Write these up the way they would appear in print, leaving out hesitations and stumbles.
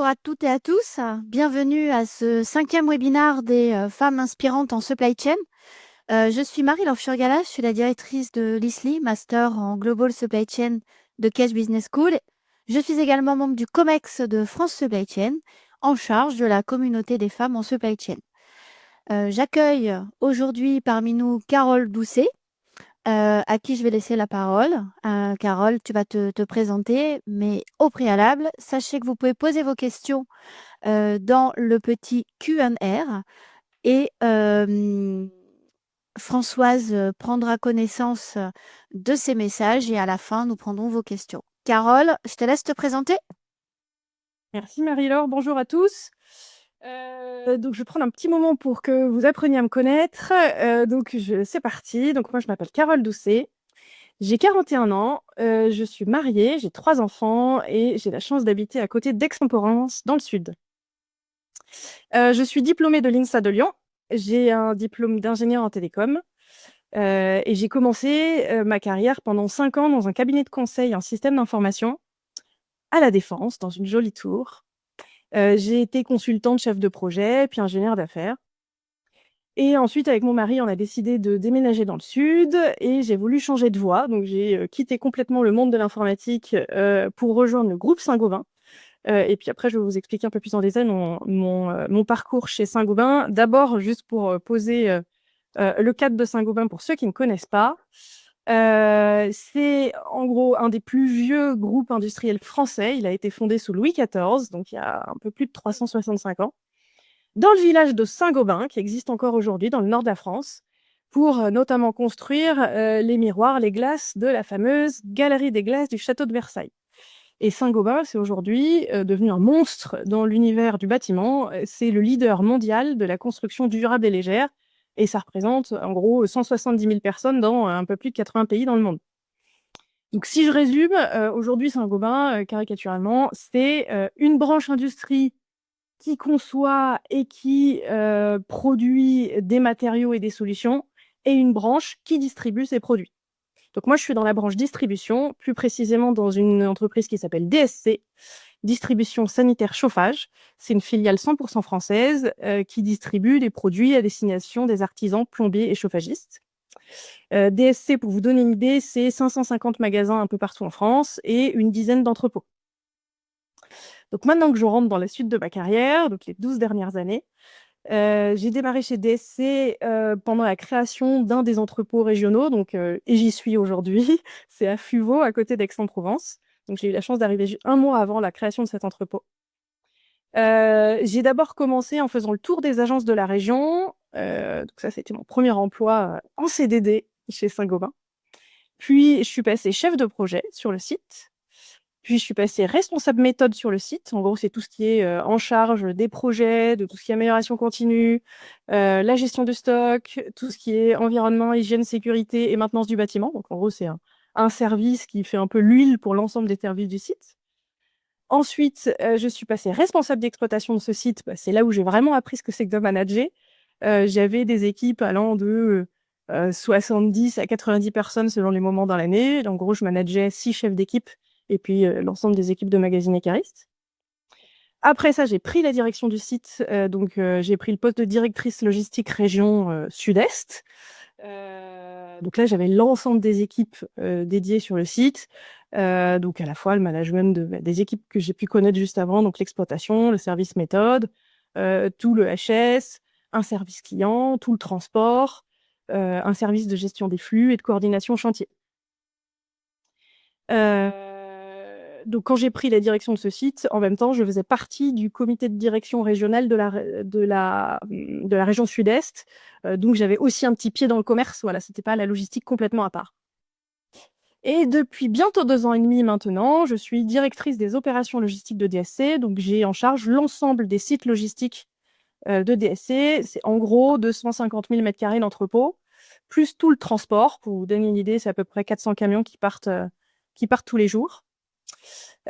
à toutes et à tous. Bienvenue à ce 5e webinaire des femmes inspirantes en supply chain. Je suis Marie-Laure Furgala, je suis la directrice de l'ISLI, Master en Global Supply Chain de Cash Business School. Je suis également membre du COMEX de France Supply Chain, en charge de la communauté des femmes en supply chain. J'accueille aujourd'hui parmi nous Carole Doucet, à qui je vais laisser la parole. Carole, tu vas te présenter, mais au préalable, sachez que vous pouvez poser vos questions dans le petit Q&R et Françoise prendra connaissance de ces messages et à la fin, nous prendrons vos questions. Carole, je te laisse te présenter. Merci Marie-Laure, bonjour à tous. Donc je vais prendre un petit moment pour que vous appreniez à me connaître. C'est parti. Donc moi je m'appelle Carole Doucet, j'ai 41 ans, je suis mariée, j'ai 3 enfants et j'ai la chance d'habiter à côté d'Aix-en-Provence, dans le sud. Je suis diplômée de l'INSA de Lyon, j'ai un diplôme d'ingénieur en télécom et j'ai commencé ma carrière pendant 5 ans dans un cabinet de conseil en système d'information à La Défense, dans une jolie tour. J'ai été consultante, chef de projet, puis ingénieure d'affaires. Et ensuite, avec mon mari, on a décidé de déménager dans le sud et j'ai voulu changer de voie. Donc, j'ai quitté complètement le monde de l'informatique pour rejoindre le groupe Saint-Gobain. Et puis après, je vais vous expliquer un peu plus en détail mon parcours chez Saint-Gobain. D'abord, juste pour poser le cadre de Saint-Gobain pour ceux qui ne connaissent pas. C'est en gros un des plus vieux groupes industriels français. Il a été fondé sous Louis XIV, donc il y a un peu plus de 365 ans, dans le village de Saint-Gobain, qui existe encore aujourd'hui dans le nord de la France, pour notamment construire les miroirs, les glaces de la fameuse Galerie des glaces du château de Versailles. Et Saint-Gobain, c'est aujourd'hui devenu un monstre dans l'univers du bâtiment. C'est le leader mondial de la construction durable et légère. Et ça représente en gros 170 000 personnes dans un peu plus de 80 pays dans le monde. Donc si je résume, aujourd'hui Saint-Gobain, caricaturalement, c'est une branche industrie qui conçoit et qui produit des matériaux et des solutions, et une branche qui distribue ces produits. Donc moi, je suis dans la branche distribution, plus précisément dans une entreprise qui s'appelle DSC, Distribution Sanitaire Chauffage. C'est une filiale 100% française qui distribue des produits à destination des artisans plombiers et chauffagistes. DSC, pour vous donner une idée, c'est 550 magasins un peu partout en France et une dizaine d'entrepôts. Donc maintenant que je rentre dans la suite de ma carrière, donc les 12 dernières années, j'ai démarré chez DSC pendant la création d'un des entrepôts régionaux, et j'y suis aujourd'hui. C'est à Fuveau, à côté d'Aix-en-Provence. Donc j'ai eu la chance d'arriver un mois avant la création de cet entrepôt. J'ai d'abord commencé en faisant le tour des agences de la région. Donc ça, c'était mon premier emploi en CDD chez Saint-Gobain. Puis, je suis passée chef de projet sur le site. Puis, je suis passée responsable méthode sur le site. En gros, c'est tout ce qui est en charge des projets, de tout ce qui est amélioration continue, la gestion de stock, tout ce qui est environnement, hygiène, sécurité et maintenance du bâtiment. Donc, en gros, c'est un service qui fait un peu l'huile pour l'ensemble des services du site. Ensuite, je suis passée responsable d'exploitation de ce site. Bah, c'est là où j'ai vraiment appris ce que c'est que de manager. J'avais des équipes allant de 70 à 90 personnes selon les moments dans l'année. En gros, je manageais 6 chefs d'équipe et puis l'ensemble des équipes de magasins et caristes. Après ça, j'ai pris la direction du site. J'ai pris le poste de directrice logistique région Sud-Est. Donc là, j'avais l'ensemble des équipes dédiées sur le site. Donc à la fois le management des équipes que j'ai pu connaître juste avant, donc l'exploitation, le service méthode, tout le HS, un service client, tout le transport, un service de gestion des flux et de coordination chantier. Donc quand j'ai pris la direction de ce site, en même temps, je faisais partie du comité de direction régional de la région Sud-Est. Donc j'avais aussi un petit pied dans le commerce. Voilà, c'était pas la logistique complètement à part. Et depuis bientôt 2 ans et demi maintenant, je suis directrice des opérations logistiques de DSC. Donc j'ai en charge l'ensemble des sites logistiques de DSC. C'est en gros 250 000 m² d'entrepôt, plus tout le transport. Pour vous donner une idée, c'est à peu près 400 camions qui partent tous les jours.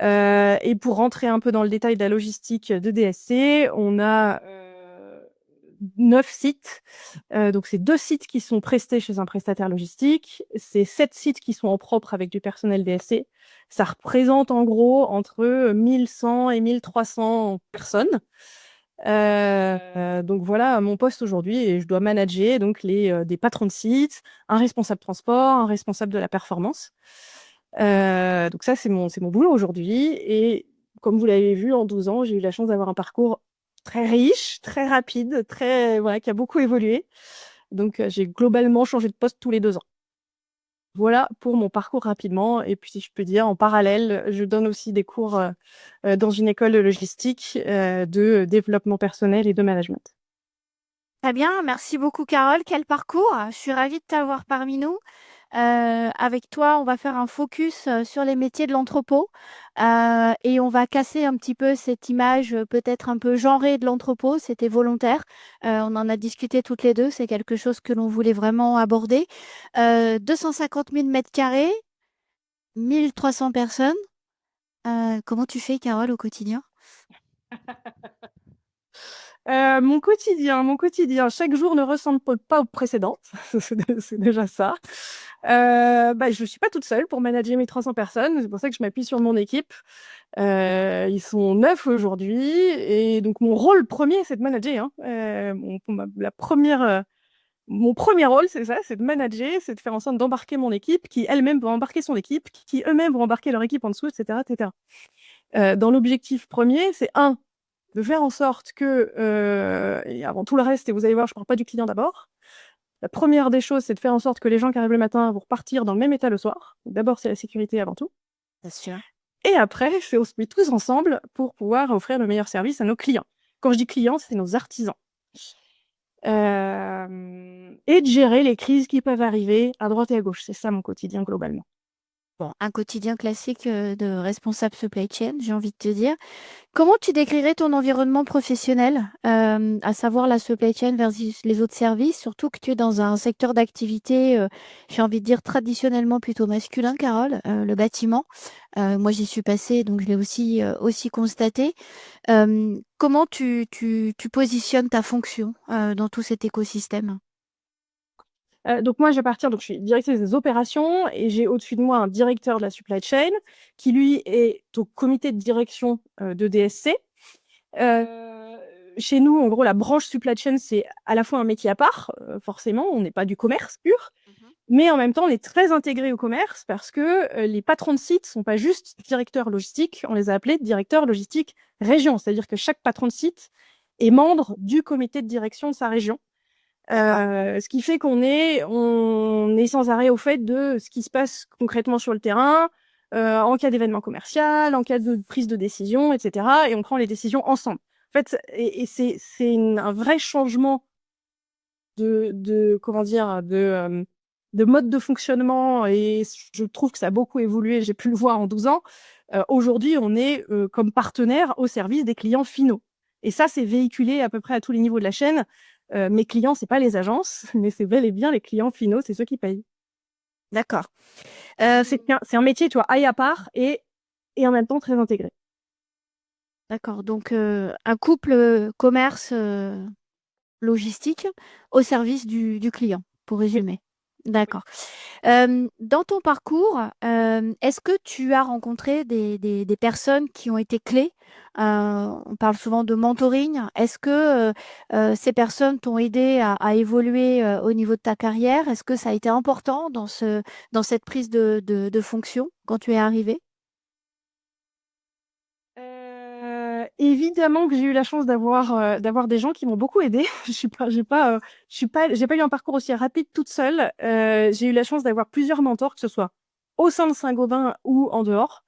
Et pour rentrer un peu dans le détail de la logistique de DSC, on a 9 sites. Donc c'est 2 sites qui sont prestés chez un prestataire logistique. C'est 7 sites qui sont en propre avec du personnel DSC. Ça représente en gros entre 1100 et 1300 personnes. Donc voilà mon poste aujourd'hui et je dois manager donc des patrons de sites, un responsable transport, un responsable de la performance. Donc ça, c'est mon boulot aujourd'hui. Et comme vous l'avez vu, en 12 ans, j'ai eu la chance d'avoir un parcours très riche, très rapide, voilà, qui a beaucoup évolué. Donc j'ai globalement changé de poste tous les 2 ans. Voilà pour mon parcours rapidement. Et puis, si je peux dire, en parallèle, je donne aussi des cours dans une école de logistique de développement personnel et de management. Très bien, merci beaucoup Carole. Quel parcours! Je suis ravie de t'avoir parmi nous. Avec toi, on va faire un focus sur les métiers de l'entrepôt et on va casser un petit peu cette image peut-être un peu genrée de l'entrepôt. C'était volontaire. On en a discuté toutes les deux. C'est quelque chose que l'on voulait vraiment aborder. 250 000 mètres carrés, 1300 personnes. Comment tu fais, Carole, au quotidien? Mon quotidien, chaque jour ne ressemble pas au précédent. C'est déjà ça. Je suis pas toute seule pour manager mes 300 personnes. C'est pour ça que je m'appuie sur mon équipe. Ils sont 9 aujourd'hui et donc mon rôle premier, c'est de manager, hein. Mon premier rôle, c'est ça, c'est de manager, c'est de faire en sorte d'embarquer mon équipe, qui elle-même va embarquer son équipe, qui eux-mêmes vont embarquer leur équipe en dessous, et cetera, et cetera. Dans l'objectif premier, c'est de faire en sorte que, et avant tout le reste, et vous allez voir, je parle pas du client d'abord. La première des choses, c'est de faire en sorte que les gens qui arrivent le matin vont repartir dans le même état le soir. Donc d'abord, c'est la sécurité avant tout. Bien sûr. Et après, c'est on se met tous ensemble pour pouvoir offrir le meilleur service à nos clients. Quand je dis clients, c'est nos artisans. Et de gérer les crises qui peuvent arriver à droite et à gauche. C'est ça mon quotidien globalement. Bon, un quotidien classique de responsable supply chain, j'ai envie de te dire. Comment tu décrirais ton environnement professionnel, à savoir la supply chain versus les autres services, surtout que tu es dans un secteur d'activité, j'ai envie de dire traditionnellement plutôt masculin, Carole, le bâtiment. Moi, j'y suis passée, donc je l'ai aussi constaté. Comment tu positionnes ta fonction dans tout cet écosystème? Donc moi, je suis directrice des opérations et j'ai au-dessus de moi un directeur de la supply chain qui, lui, est au comité de direction de DSC. Chez nous, en gros, la branche supply chain, c'est à la fois un métier à part, forcément, on n'est pas du commerce pur, mais en même temps, on est très intégré au commerce parce que les patrons de site sont pas juste directeurs logistiques, on les a appelés directeurs logistiques région, c'est-à-dire que chaque patron de site est membre du comité de direction de sa région. Ce qui fait on est sans arrêt au fait de ce qui se passe concrètement sur le terrain, en cas d'événement commercial, en cas de prise de décision, et cetera, et on prend les décisions ensemble. En fait, c'est un vrai changement comment dire? De mode de fonctionnement, et je trouve que ça a beaucoup évolué, j'ai pu le voir en 12 ans. Aujourd'hui, on est, comme partenaire au service des clients finaux, et ça, c'est véhiculé à peu près à tous les niveaux de la chaîne. Mes clients, c'est pas les agences, mais c'est bel et bien les clients finaux, c'est ceux qui payent. D'accord. C'est un métier, tu vois, à part et en même temps très intégré. D'accord, donc un couple, commerce, logistique au service du client, pour résumer. D'accord. Dans ton parcours, est-ce que tu as rencontré des personnes qui ont été clés? On parle souvent de mentoring. Est-ce que, ces personnes t'ont aidé à évoluer, au niveau de ta carrière? Est-ce que ça a été important dans cette prise de fonction quand tu es arrivée? Évidemment que j'ai eu la chance d'avoir des gens qui m'ont beaucoup aidée. J'ai pas eu un parcours aussi rapide toute seule. J'ai eu la chance d'avoir plusieurs mentors, que ce soit au sein de Saint-Gobain ou en dehors.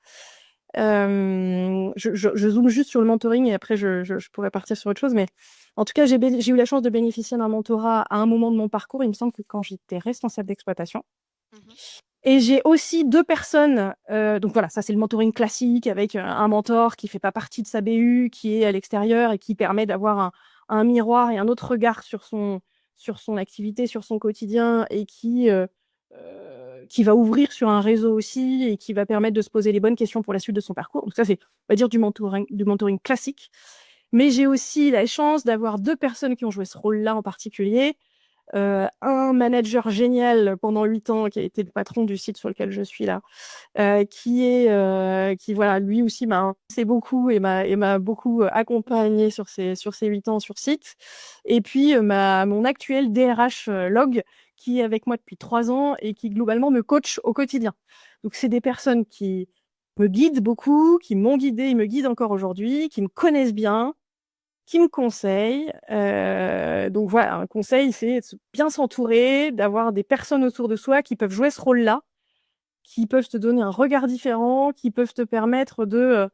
Je zoome juste sur le mentoring et après je pourrais partir sur autre chose, mais en tout cas, j'ai eu la chance de bénéficier d'un mentorat à un moment de mon parcours. Il me semble que quand j'étais responsable d'exploitation. Et j'ai aussi 2 personnes, donc voilà, ça c'est le mentoring classique avec, un mentor qui fait pas partie de sa BU, qui est à l'extérieur et qui permet d'avoir un miroir et un autre regard sur son activité, sur son quotidien, et qui va ouvrir sur un réseau aussi et qui va permettre de se poser les bonnes questions pour la suite de son parcours. Donc ça, c'est, on va dire, du mentoring classique. Mais j'ai aussi la chance d'avoir 2 personnes qui ont joué ce rôle-là en particulier. Un manager génial pendant 8 ans qui a été le patron du site sur lequel je suis là, qui voilà, lui aussi m'a c'est beaucoup et m'a beaucoup accompagné sur ces 8 ans sur site. Et puis mon actuel DRH log qui est avec moi depuis 3 ans et qui globalement me coach au quotidien. Donc c'est des personnes qui me guident beaucoup, qui m'ont guidée, ils me guident encore aujourd'hui, qui me connaissent bien, qui me conseille. Donc voilà, un conseil, c'est de bien s'entourer, d'avoir des personnes autour de soi qui peuvent jouer ce rôle-là, qui peuvent te donner un regard différent, qui peuvent te permettre de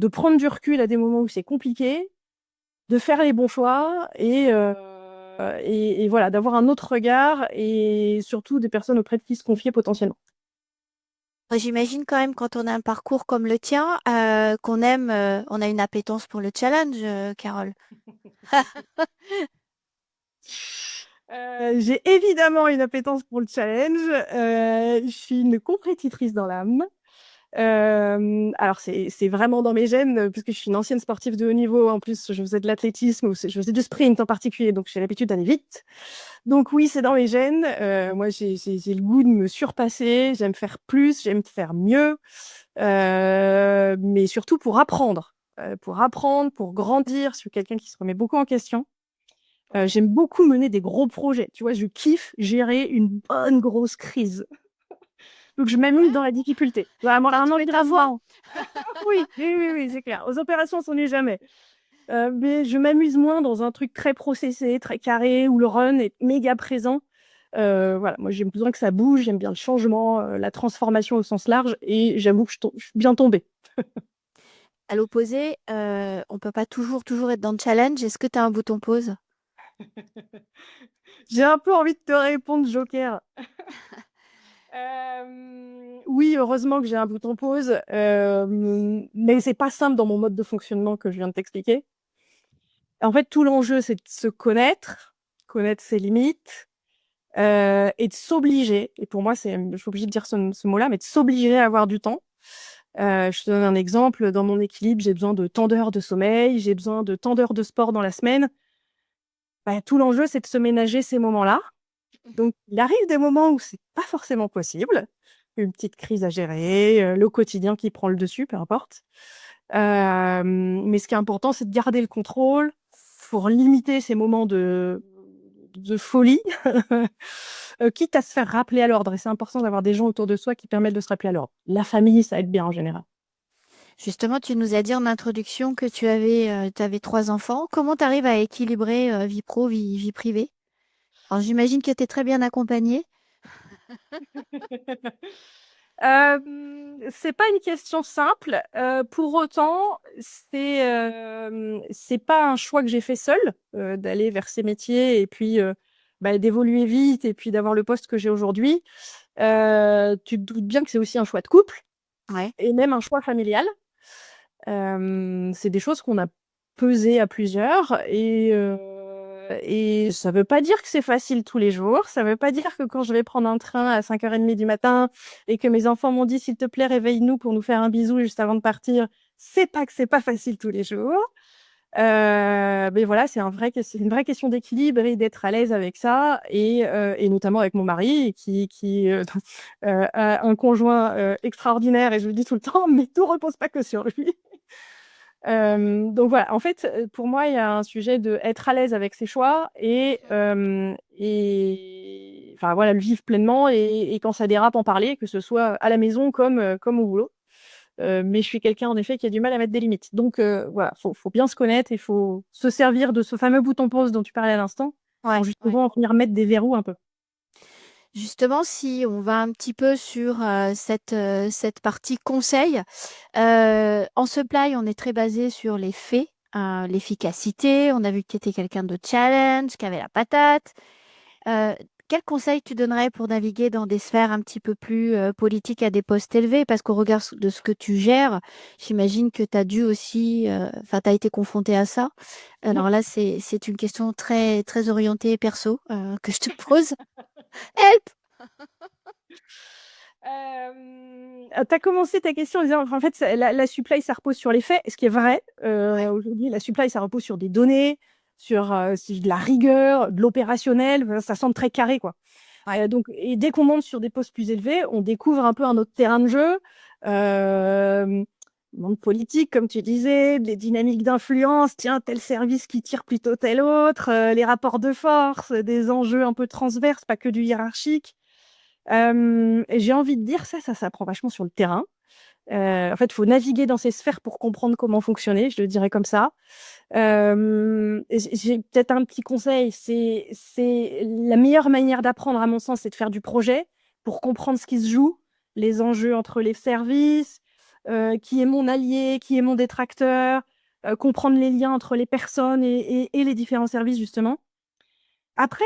prendre du recul à des moments où c'est compliqué, de faire les bons choix et voilà, d'avoir un autre regard et surtout des personnes auprès de qui se confier potentiellement. J'imagine quand même quand on a un parcours comme le tien, qu'on aime, on a une appétence pour le challenge, Carole. J'ai évidemment une appétence pour le challenge. Je suis une compétitrice dans l'âme. Alors c'est vraiment dans mes gènes, puisque je suis une ancienne sportive de haut niveau. En plus, je faisais de l'athlétisme, je faisais du sprint en particulier, donc j'ai l'habitude d'aller vite. Donc oui, c'est dans mes gènes. Moi, j'ai le goût de me surpasser. J'aime faire plus, j'aime faire mieux, mais surtout pour apprendre. Pour grandir. Je suis quelqu'un qui se remet beaucoup en question. J'aime beaucoup mener des gros projets. Tu vois, je kiffe gérer une bonne grosse crise. Donc, je m'amuse dans la difficulté. Vraiment, Ça, un tu envie mets de ta voix. rafement. Oui, c'est clair. Aux opérations, on s'en est jamais. Mais je m'amuse moins dans un truc très processé, très carré, où le run est méga présent. Voilà, moi, j'aime besoin que ça bouge, j'aime bien le changement, la transformation au sens large, et j'avoue que je suis bien tombée. À l'opposé, on peut pas toujours être dans le challenge. Est-ce que tu as un bouton pause? J'ai un peu envie de te répondre, Joker. Oui, heureusement que j'ai un bouton pause, mais c'est pas simple dans mon mode de fonctionnement que je viens de t'expliquer. En fait, tout l'enjeu, c'est de se connaître ses limites, et de s'obliger, et pour moi, je suis obligée de dire ce mot-là, mais de s'obliger à avoir du temps. Je te donne un exemple. Dans mon équilibre, j'ai besoin de tant d'heures de sommeil, j'ai besoin de tant d'heures de sport dans la semaine. Bah, tout l'enjeu, c'est de se ménager ces moments-là. Donc, il arrive des moments où c'est pas forcément possible. Une petite crise à gérer, le quotidien qui prend le dessus, peu importe. Mais ce qui est important, c'est de garder le contrôle pour limiter ces moments de folie, quitte à se faire rappeler à l'ordre. Et c'est important d'avoir des gens autour de soi qui permettent de se rappeler à l'ordre. La famille, ça aide bien en général. Justement, tu nous as dit en introduction que tu avais 3 enfants. Comment tu arrives à équilibrer vie pro, vie privée? Alors, j'imagine que tu es très bien accompagnée. C'est pas une question simple. Pour autant, c'est pas un choix que j'ai fait seul, d'aller vers ces métiers et puis d'évoluer vite et puis d'avoir le poste que j'ai aujourd'hui. Tu te doutes bien que c'est aussi un choix de couple Ouais. et même un choix familial. C'est des choses qu'on a pesées à plusieurs et ça veut pas dire que c'est facile tous les jours. Ça veut pas dire que quand je vais prendre un train à 5h30 du matin et que mes enfants m'ont dit s'il te plaît réveille-nous pour nous faire un bisou juste avant de partir, c'est pas que c'est pas facile tous les jours. Mais voilà, c'est une vraie question d'équilibre et d'être à l'aise avec ça et notamment avec mon mari qui a un conjoint extraordinaire et je le dis tout le temps, mais tout repose pas que sur lui. Donc voilà, en fait, pour moi, il y a un sujet de être à l'aise avec ses choix et enfin voilà, le vivre pleinement et quand ça dérape, en parler, que ce soit à la maison comme au boulot. Mais je suis quelqu'un, en effet, qui a du mal à mettre des limites. Donc voilà, faut bien se connaître et faut se servir de ce fameux bouton pause dont tu parlais à l'instant Ouais, pour ouais. justement venir mettre des verrous un peu. Justement, si on va un petit peu sur cette partie conseil, en supply, on est très basé sur les faits, l'efficacité. On a vu que tu étais quelqu'un de challenge, qui avait la patate. Euh, Quel conseil tu donnerais pour naviguer dans des sphères un petit peu plus politiques à des postes élevés? Parce qu'au regard de ce que tu gères, j'imagine que tu as dû aussi, enfin, tu as été confronté à ça. Alors là, c'est une question très, très orientée perso que je te pose. Help! tu as commencé ta question en disant, en fait, la supply, ça repose sur les faits, ce qui est vrai. Aujourd'hui, la supply, ça repose sur des données, sur de la rigueur, de l'opérationnel. Ça semble très carré, quoi. Et dès qu'on monte sur des postes plus élevés, on découvre un peu un autre terrain de jeu. Monde politique, comme tu disais, des dynamiques d'influence, tiens, tel service qui tire plutôt tel autre, les rapports de force, des enjeux un peu transverses, pas que du hiérarchique. Et j'ai envie de dire, ça s'apprend vachement sur le terrain. En fait, il faut naviguer dans ces sphères pour comprendre comment fonctionner, je le dirais comme ça. J'ai peut-être un petit conseil, c'est la meilleure manière d'apprendre, à mon sens, c'est de faire du projet pour comprendre ce qui se joue, les enjeux entre les services, qui est mon allié, qui est mon détracteur, comprendre les liens entre les personnes et les différents services, justement. Après,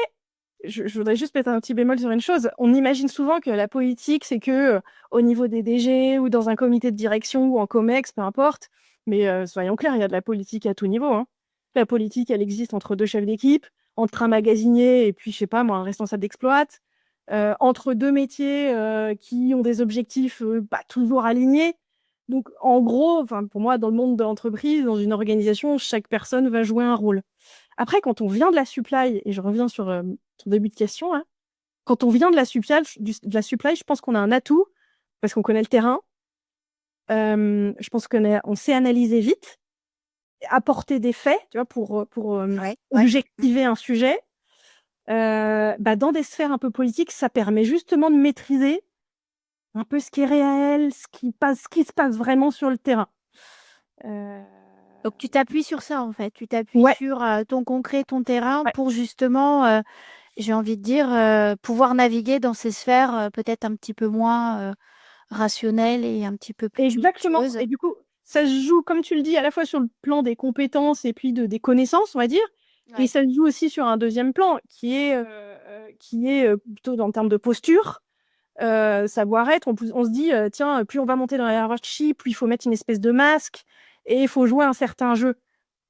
je voudrais juste mettre un petit bémol sur une chose. On imagine souvent que la politique, c'est que au niveau des DG ou dans un comité de direction ou en COMEX, peu importe. Mais soyons clairs, il y a de la politique à tout niveau, hein. La politique, elle existe entre deux chefs d'équipe, entre un magasinier et puis, je sais pas moi, un responsable d'exploit, entre deux métiers qui ont des objectifs pas toujours alignés. Donc, en gros, pour moi, dans le monde de l'entreprise, dans une organisation, chaque personne va jouer un rôle. Après, quand on vient de la supply, et je reviens sur ton début de question, hein, quand on vient de la supply, je pense qu'on a un atout parce qu'on connaît le terrain. Je pense qu'on sait analyser vite, apporter des faits, tu vois, pour objectiver un sujet. Dans des sphères un peu politiques, ça permet justement de maîtriser un peu ce qui est réel, ce qui se passe vraiment sur le terrain. Donc tu t'appuies sur ça, en fait. Tu t'appuies Ouais. sur ton concret, ton terrain Ouais. pour justement, j'ai envie de dire, pouvoir naviguer dans ces sphères peut-être un petit peu moins rationnelles et un petit peu plus Exactement. tumultueuses. Et du coup, ça se joue, comme tu le dis, à la fois sur le plan des compétences et puis des connaissances, on va dire. Et Ouais. ça se joue aussi sur un deuxième plan qui est plutôt en termes de posture, savoir-être. On se dit, tiens, plus on va monter dans la hiérarchie, plus il faut mettre une espèce de masque et il faut jouer un certain jeu.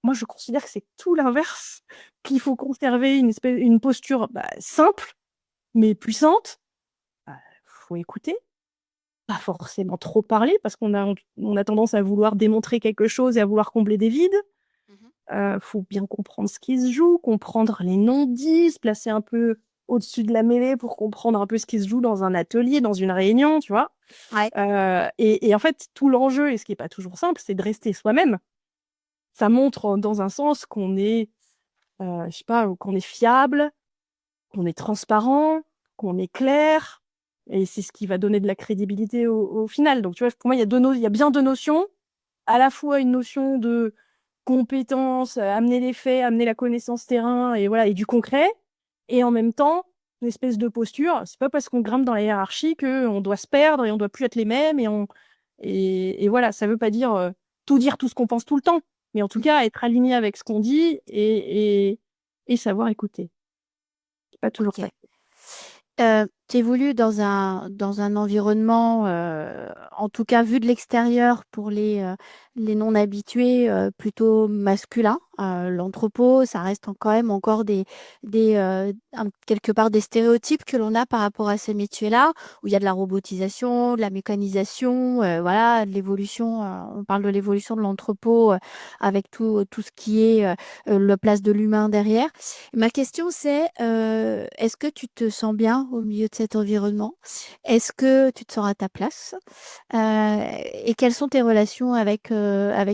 Moi, je considère que c'est tout l'inverse, qu'il faut conserver une posture simple, mais puissante. Faut écouter, pas forcément trop parler, parce on a tendance à vouloir démontrer quelque chose et à vouloir combler des vides. Faut bien comprendre ce qui se joue, comprendre les non-dits, se placer un peu au-dessus de la mêlée pour comprendre un peu ce qui se joue dans un atelier, dans une réunion, tu vois. Ouais. Et en fait, tout l'enjeu, et ce qui n'est pas toujours simple, c'est de rester soi-même. Ça montre dans un sens qu'on est, je sais pas, qu'on est fiable, qu'on est transparent, qu'on est clair, et c'est ce qui va donner de la crédibilité au final. Donc, tu vois, pour moi, il y a bien deux notions, à la fois une notion de compétence, amener les faits, amener la connaissance terrain et voilà, et du concret, et en même temps, une espèce de posture. C'est pas parce qu'on grimpe dans la hiérarchie qu'on doit se perdre et on doit plus être les mêmes et voilà, ça veut pas dire tout ce qu'on pense tout le temps, mais en tout cas être aligné avec ce qu'on dit et savoir écouter. C'est pas toujours Ok. facile. Tu évolues dans un environnement, en tout cas vu de l'extérieur pour les non-habitués, plutôt masculin. L'entrepôt, ça reste quand même encore quelque part des stéréotypes que l'on a par rapport à ces métiers-là, où il y a de la robotisation, de la mécanisation, voilà, de l'évolution. On parle de l'évolution de l'entrepôt avec tout ce qui est la place de l'humain derrière. Ma question, c'est est-ce que tu te sens bien au milieu de cet environnement? Est-ce que tu te sens à ta place? Et quelles sont tes relations avec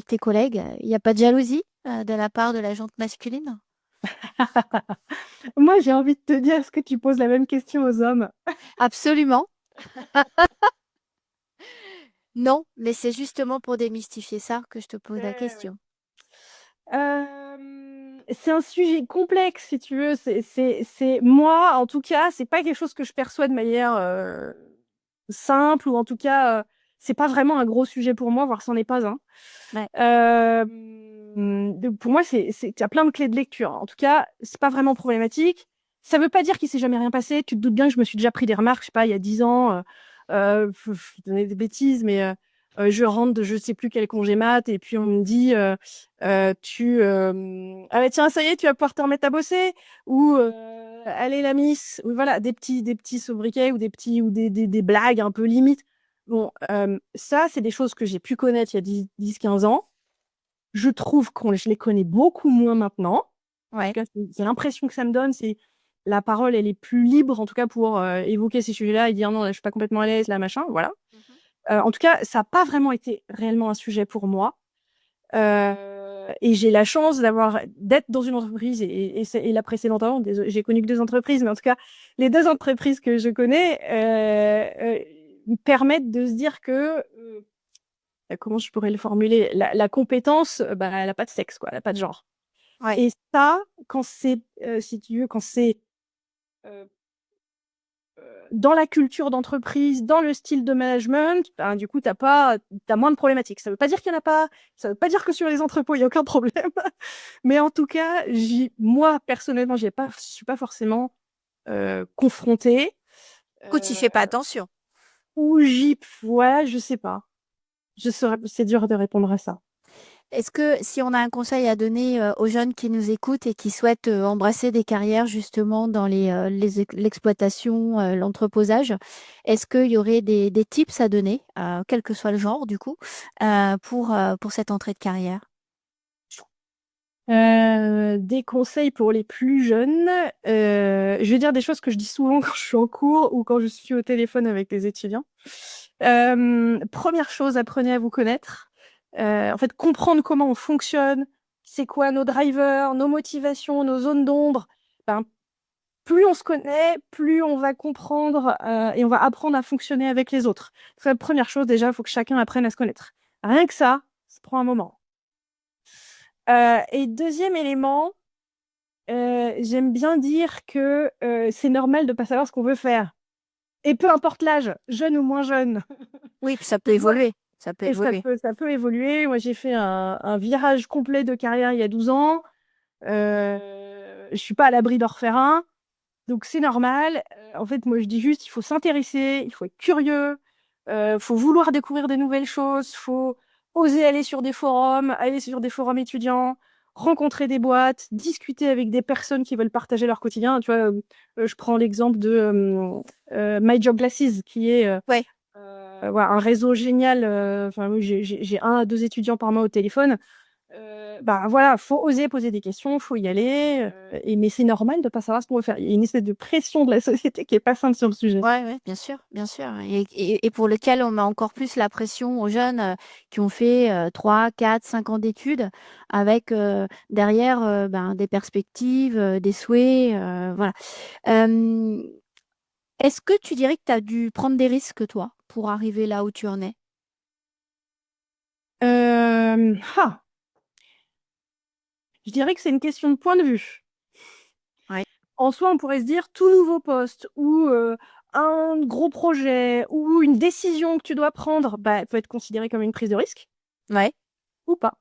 tes collègues? Il n'y a pas de jalousie de la part de la jante masculine? Moi, j'ai envie de te dire, est-ce que tu poses la même question aux hommes? Absolument. Non, mais c'est justement pour démystifier ça que je te pose la Ouais. question. C'est un sujet complexe, si tu veux. Moi, en tout cas, c'est pas quelque chose que je perçois de manière simple, ou en tout cas, c'est pas vraiment un gros sujet pour moi, voire c'en est pas un. Ouais. Pour moi, il y a plein de clés de lecture. En tout cas, c'est pas vraiment problématique. Ça veut pas dire qu'il s'est jamais rien passé. Tu te doutes bien que je me suis déjà pris des remarques, je sais pas, il y a 10 ans, je vais donner des bêtises, mais je rentre de je sais plus quel congé mat, et puis on me dit ah bah tiens, ça y est, tu vas pouvoir te remettre à bosser, ou allez la miss, ou voilà, des petits sobriquets ou des blagues un peu limites. Bon, ça, c'est des choses que j'ai pu connaître il y a 10-15 ans. Je trouve que je les connais beaucoup moins maintenant. En tout Ouais. cas, c'est l'impression que ça me donne, c'est la parole, elle est plus libre, en tout cas, pour évoquer ces sujets-là et dire non, là, je suis pas complètement à l'aise, là, machin, voilà. Mhm. En tout cas, ça n'a pas vraiment été réellement un sujet pour moi. Et j'ai la chance d'être dans une entreprise et la précédente avant, j'ai connu que 2 entreprises, mais en tout cas, les 2 entreprises que je connais me permettent de se dire que, comment je pourrais le formuler, la compétence, bah, elle n'a pas de sexe, quoi, elle n'a pas de genre. Ouais. Et ça, quand c'est, si tu veux, quand c'est euh, dans la culture d'entreprise, dans le style de management, ben, du coup, t'as moins de problématiques. Ça veut pas dire qu'il y en a pas, ça veut pas dire que sur les entrepôts, il y a aucun problème. Mais en tout cas, moi, personnellement, je suis pas forcément confrontée. Du coup, tu Euh, fais pas attention. ouais, je sais pas. C'est dur de répondre à ça. Est-ce que si on a un conseil à donner aux jeunes qui nous écoutent et qui souhaitent embrasser des carrières justement dans l'exploitation, l'entreposage, est-ce qu'il y aurait des tips à donner, quel que soit le genre du coup, pour cette entrée de carrière? Des conseils pour les plus jeunes. Je vais dire des choses que je dis souvent quand je suis en cours ou quand je suis au téléphone avec les étudiants. Première chose, apprenez à vous connaître. En fait, comprendre comment on fonctionne, c'est quoi nos drivers, nos motivations, nos zones d'ombre. Ben, plus on se connaît, plus on va comprendre et on va apprendre à fonctionner avec les autres. Donc, la première chose, déjà, il faut que chacun apprenne à se connaître. Rien que ça prend un moment. Et deuxième élément, j'aime bien dire que c'est normal de ne pas savoir ce qu'on veut faire. Et peu importe l'âge, jeune ou moins jeune. Oui, puis ça peut Moi, évoluer. Ça peut et évoluer. ça peut évoluer. Moi, j'ai fait un virage complet de carrière il y a 12 ans. Je suis pas à l'abri d'en refaire un. Donc, c'est normal. En fait, moi, je dis juste, il faut s'intéresser, il faut être curieux, faut vouloir découvrir des nouvelles choses, faut oser aller sur des forums étudiants, rencontrer des boîtes, discuter avec des personnes qui veulent partager leur quotidien. Tu vois, je prends l'exemple de My Job Glasses, qui est Ouais. voilà, un réseau génial. Enfin, oui, j'ai 1 à 2 étudiants par mois au téléphone. Bah voilà, faut oser poser des questions, faut y aller. Mais c'est normal de pas savoir ce qu'on veut faire. Il y a une espèce de pression de la société qui est pas simple sur le sujet. Ouais, ouais, bien sûr, bien sûr. Et pour lequel on met encore plus la pression aux jeunes qui ont fait 3, 4, 5 ans d'études avec derrière ben, des perspectives, des souhaits. Voilà. Euh, Est-ce que tu dirais que tu as dû prendre des risques, toi, pour arriver là où tu en es? Euh, ah, je dirais que c'est une question de point de vue. Ouais. En soi, on pourrait se dire tout nouveau poste ou un gros projet ou une décision que tu dois prendre, bah, peut être considéré comme une prise de risque Ouais. ou pas.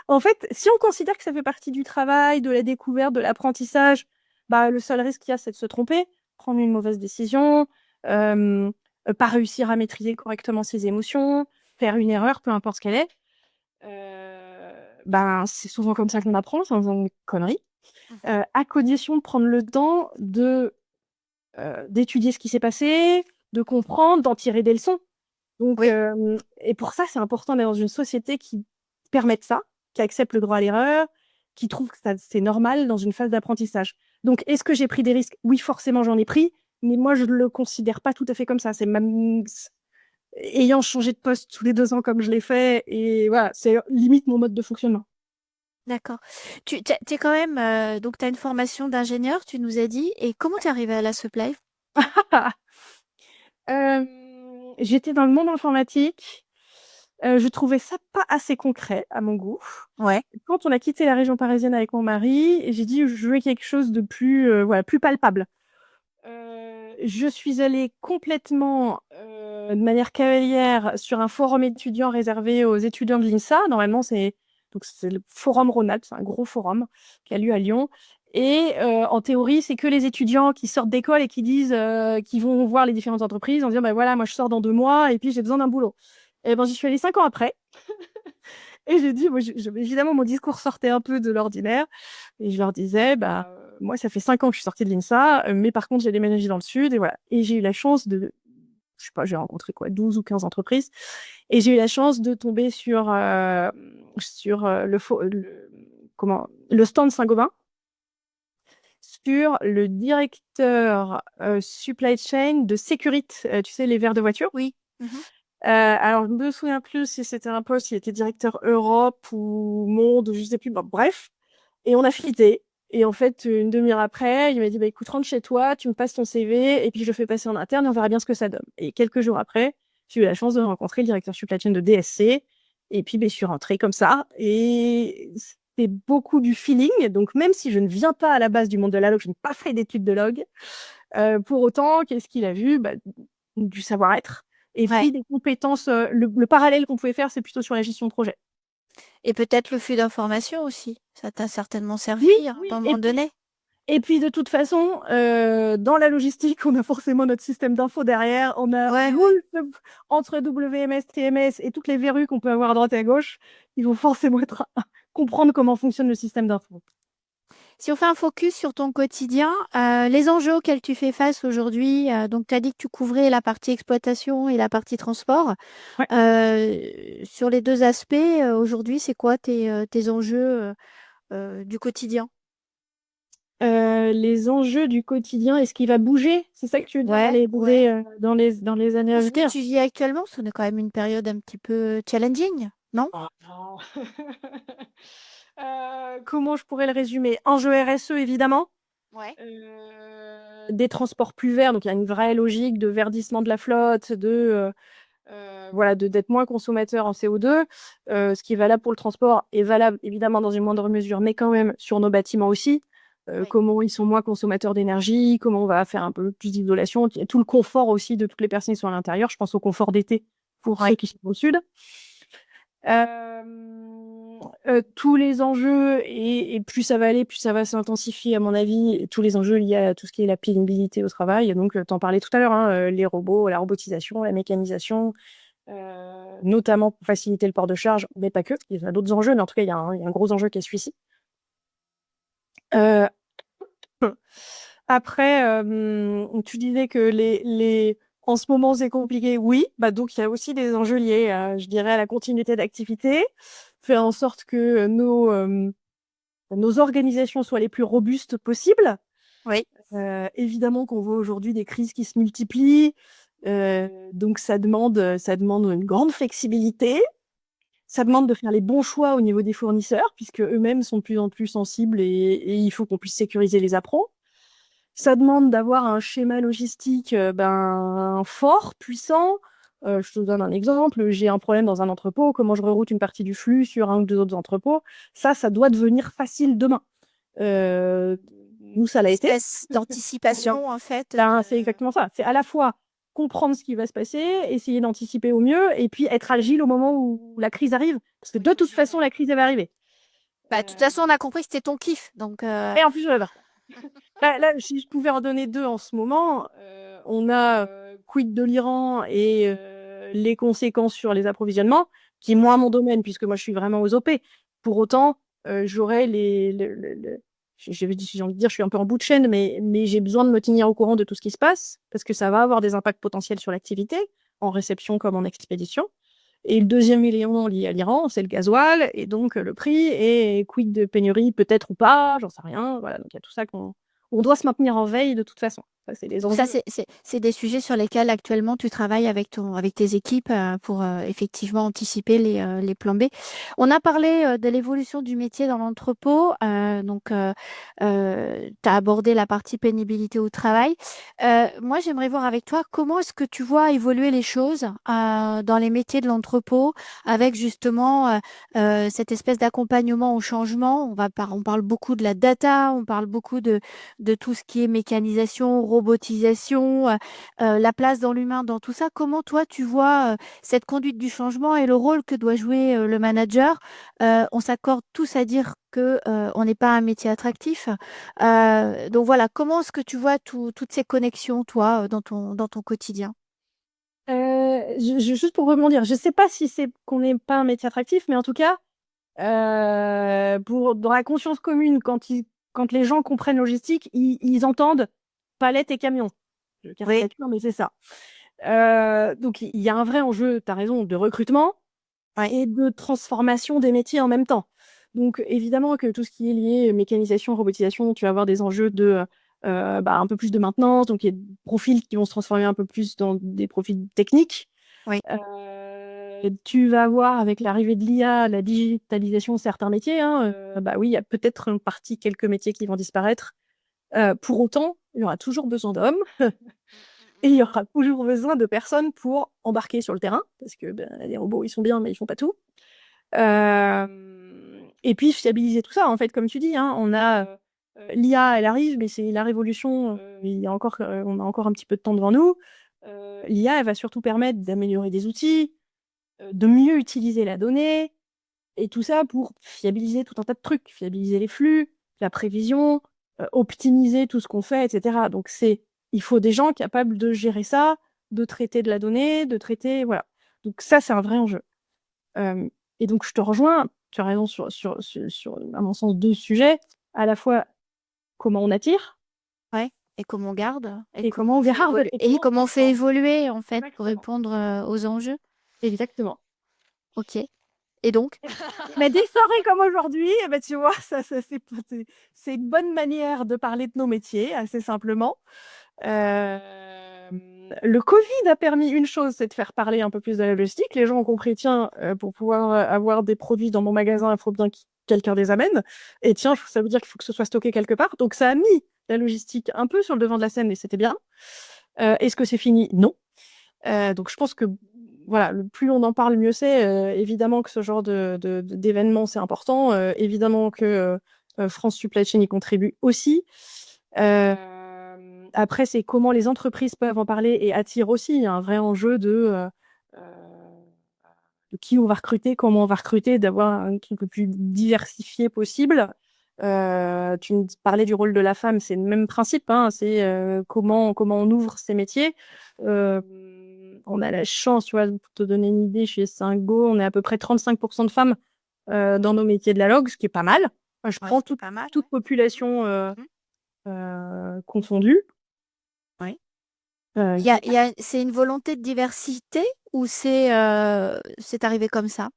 En fait, si on considère que ça fait partie du travail, de la découverte, de l'apprentissage, bah, le seul risque qu'il y a, c'est de se tromper, prendre une mauvaise décision, euh, pas réussir à maîtriser correctement ses émotions, faire une erreur, peu importe ce qu'elle est. Ben, c'est souvent comme ça qu'on apprend, c'est en faisant des conneries. Mhm. À condition de prendre le temps d'étudier ce qui s'est passé, de comprendre, d'en tirer des leçons. Donc, Oui. et pour ça, c'est important d'être dans une société qui permette ça, qui accepte le droit à l'erreur, qui trouve que c'est normal dans une phase d'apprentissage. Donc, est-ce que j'ai pris des risques? Oui, forcément, j'en ai pris, mais moi, je ne le considère pas tout à fait comme ça. C'est même ayant changé de poste tous les 2 ans comme je l'ai fait, et voilà, c'est limite mon mode de fonctionnement. D'accord. Tu es quand même, donc tu as une formation d'ingénieur, tu nous as dit. Et comment tu es arrivé à la supply? J'étais dans le monde informatique. Je trouvais ça pas assez concret à mon goût. Ouais. Quand on a quitté la région parisienne avec mon mari, j'ai dit je veux quelque chose de plus, voilà, plus palpable. Je suis allée complètement de manière cavalière sur un forum étudiant réservé aux étudiants de l'INSA. Normalement, c'est le forum Rhône-Alpes, c'est un gros forum qui a lieu à Lyon. Et en théorie, c'est que les étudiants qui sortent d'école et qui disent, qui vont voir les différentes entreprises en disant, ben voilà, moi je sors dans 2 mois et puis j'ai besoin d'un boulot. Et ben j'y suis allée 5 ans après. Et j'ai dit, moi, évidemment, mon discours sortait un peu de l'ordinaire. Et je leur disais, bah, moi, ça fait 5 ans que je suis sortie de l'INSA, mais par contre, j'ai déménagé dans le sud. Et voilà. Et j'ai eu la chance je sais pas, j'ai rencontré quoi, 12 ou 15 entreprises. Et j'ai eu la chance de tomber sur le stand Saint-Gobain, sur le directeur supply chain de Sécurite, tu sais, les verres de voiture. Oui. Mhm. Alors, je me souviens plus si c'était un poste, il était directeur Europe ou Monde, je sais plus. Bon, bref. Et on a fité. Et en fait, une demi-heure après, il m'a dit, bah, écoute, rentre chez toi, tu me passes ton CV, et puis je le fais passer en interne, et on verra bien ce que ça donne. Et quelques jours après, j'ai eu la chance de rencontrer le directeur supply chain de DSC. Et puis, je suis rentrée comme ça. Et c'était beaucoup du feeling. Donc, même si je ne viens pas à la base du monde de la log, je n'ai pas fait d'études de log, pour autant, qu'est-ce qu'il a vu? Bah, du savoir-être. Et Ouais. puis des compétences, le parallèle qu'on pouvait faire, c'est plutôt sur la gestion de projet. Et peut-être le flux d'informations aussi. Ça t'a certainement servi Oui, à un oui. moment donné. Et puis de toute façon, dans la logistique, on a forcément notre système d'info derrière. On a Ouais, entre WMS, TMS et toutes les verrues qu'on peut avoir à droite et à gauche, il faut forcément comprendre comment fonctionne le système d'info. Si on fait un focus sur ton quotidien, les enjeux auxquels tu fais face aujourd'hui, donc tu as dit que tu couvrais la partie exploitation et la partie transport. Ouais. Sur les deux aspects, aujourd'hui, c'est quoi tes enjeux du quotidien? Les enjeux du quotidien, est-ce qu'il va bouger? C'est ça que tu veux dire, Ouais, aller ouais. bouger dans les années Ou à ce que venir? tu vis actuellement, parce qu'on est quand même une période un petit peu challenging, non? Oh non. Comment je pourrais le résumer? Enjeu RSE, évidemment. Ouais. Des transports plus verts, donc il y a une vraie logique de verdissement de la flotte, voilà, d'être moins consommateur en CO2. Ce qui est valable pour le transport est valable évidemment dans une moindre mesure, mais quand même sur nos bâtiments aussi. Oui. Comment ils sont moins consommateurs d'énergie, comment on va faire un peu plus d'isolation, tout le confort aussi de toutes les personnes qui sont à l'intérieur. Je pense au confort d'été pour Ouais. ceux qui sont au sud. Tous les enjeux, et plus ça va aller, plus ça va s'intensifier à mon avis, tous les enjeux liés à tout ce qui est la pénibilité au travail. Donc, t'en parlais tout à l'heure, hein, les robots, la robotisation, la mécanisation, notamment pour faciliter le port de charge, mais pas que. Il y a d'autres enjeux, mais en tout cas, il y a un gros enjeu qui est celui-ci. Euh, Après, tu disais que en ce moment, c'est compliqué. Oui, bah donc il y a aussi des enjeux liés, je dirais, à la continuité d'activité, faire en sorte que nos organisations soient les plus robustes possibles. Oui. Évidemment qu'on voit aujourd'hui des crises qui se multiplient, donc ça demande une grande flexibilité. Ça demande de faire les bons choix au niveau des fournisseurs, puisque eux-mêmes sont de plus en plus sensibles et il faut qu'on puisse sécuriser les appros. Ça demande d'avoir un schéma logistique fort, puissant. Je te donne un exemple. J'ai un problème dans un entrepôt. Comment je reroute une partie du flux sur un ou deux autres entrepôts? Ça doit devenir facile demain. Nous, ça l'a été. Espèce d'anticipation, en fait. C'est exactement ça. C'est à la fois comprendre ce qui va se passer, essayer d'anticiper au mieux, et puis être agile au moment où la crise arrive. Parce que de toute façon, la crise, elle va arriver. Bah, de toute façon, on a compris que c'était ton kiff. Donc, Et en plus, je l'adore. Là, si je pouvais en donner deux en ce moment, on a quid de l'Iran et les conséquences sur les approvisionnements, qui est moins mon domaine, puisque moi, je suis vraiment aux OP. Pour autant, j'aurais j'ai envie de dire, je suis un peu en bout de chaîne, mais j'ai besoin de me tenir au courant de tout ce qui se passe, parce que ça va avoir des impacts potentiels sur l'activité, en réception comme en expédition. Et le deuxième élément lié à l'Iran, c'est le gasoil, et donc le prix, et quid de pénurie, peut-être ou pas, j'en sais rien. Voilà, donc il y a tout ça on doit se maintenir en veille de toute façon. Ça, c'est les donc ça, enjeux. c'est des sujets sur lesquels actuellement tu travailles avec tes équipes pour effectivement anticiper les plans B. On a parlé de l'évolution du métier dans l'entrepôt. Donc, tu as abordé la partie pénibilité au travail. Moi, j'aimerais voir avec toi comment est-ce que tu vois évoluer les choses dans les métiers de l'entrepôt avec justement cette espèce d'accompagnement au changement. On parle beaucoup de la data, on parle beaucoup de tout ce qui est mécanisation, robotisation, la place dans l'humain, dans tout ça. Comment toi, tu vois cette conduite du changement et le rôle que doit jouer le manager? On s'accorde tous à dire que on n'est pas un métier attractif. Donc voilà, comment est-ce que tu vois toutes ces connexions, toi, dans ton quotidien? Juste pour rebondir, je ne sais pas si c'est qu'on n'est pas un métier attractif, mais en tout cas, dans la conscience commune, quand les gens comprennent logistique, ils entendent palette et camion. Je Oui, caricature, mais c'est ça. Donc il y a un vrai enjeu, tu as raison, de recrutement Ouais. et de transformation des métiers en même temps. Donc évidemment que tout ce qui est lié mécanisation, robotisation, tu vas avoir des enjeux de un peu plus de maintenance, donc il y a des profils qui vont se transformer un peu plus dans des profils techniques. Oui. Tu vas voir avec l'arrivée de l'IA, la digitalisation de certains métiers, hein, oui, il y a peut-être une partie, quelques métiers qui vont disparaître. Pour autant, il y aura toujours besoin d'hommes et il y aura toujours besoin de personnes pour embarquer sur le terrain, parce que les robots, ils sont bien, mais ils font pas tout. Et puis fiabiliser tout ça, en fait, comme tu dis, hein, on a l'IA, elle arrive, mais c'est la révolution. On a encore un petit peu de temps devant nous. L'IA, elle va surtout permettre d'améliorer des outils, de mieux utiliser la donnée, et tout ça pour fiabiliser tout un tas de trucs, fiabiliser les flux, la prévision, optimiser tout ce qu'on fait, etc. Donc il faut des gens capables de gérer ça, de traiter de la donnée, de traiter, voilà. Donc ça, c'est un vrai enjeu. Et donc je te rejoins, tu as raison sur, à mon sens, 2 sujets. À la fois, comment on attire Ouais. Et comment on garde et comment on fait garde évoluer et et comment on comment on fait transforme. évoluer, en fait, pour Exactement. répondre aux enjeux. Exactement. OK. Et donc? Mais des soirées comme aujourd'hui, eh ben, tu vois, ça c'est une bonne manière de parler de nos métiers, assez simplement. Le Covid a permis une chose, c'est de faire parler un peu plus de la logistique. Les gens ont compris, tiens, pour pouvoir avoir des produits dans mon magasin, il faut bien que quelqu'un les amène. Et tiens, ça veut dire qu'il faut que ce soit stocké quelque part. Donc ça a mis la logistique un peu sur le devant de la scène et c'était bien. Est-ce que c'est fini? Non. Donc je pense que voilà, plus on en parle, mieux c'est. Évidemment que ce genre d'événement, c'est important. Évidemment que France Supply Chain y contribue aussi. Après, c'est comment les entreprises peuvent en parler et attirent aussi. Il y a un vrai enjeu de qui on va recruter, comment on va recruter, d'avoir un truc le plus diversifié possible. Tu me parlais du rôle de la femme, c'est le même principe, hein, c'est comment on ouvre ces métiers. On a la chance, tu vois, pour te donner une idée, chez Singo, on est à peu près 35% de femmes dans nos métiers de la log, ce qui est pas mal. Je Ouais, prends c'est pas mal, toute ouais. population Mmh. confondue. Ouais. Euh, C'est une volonté de diversité ou c'est arrivé comme ça?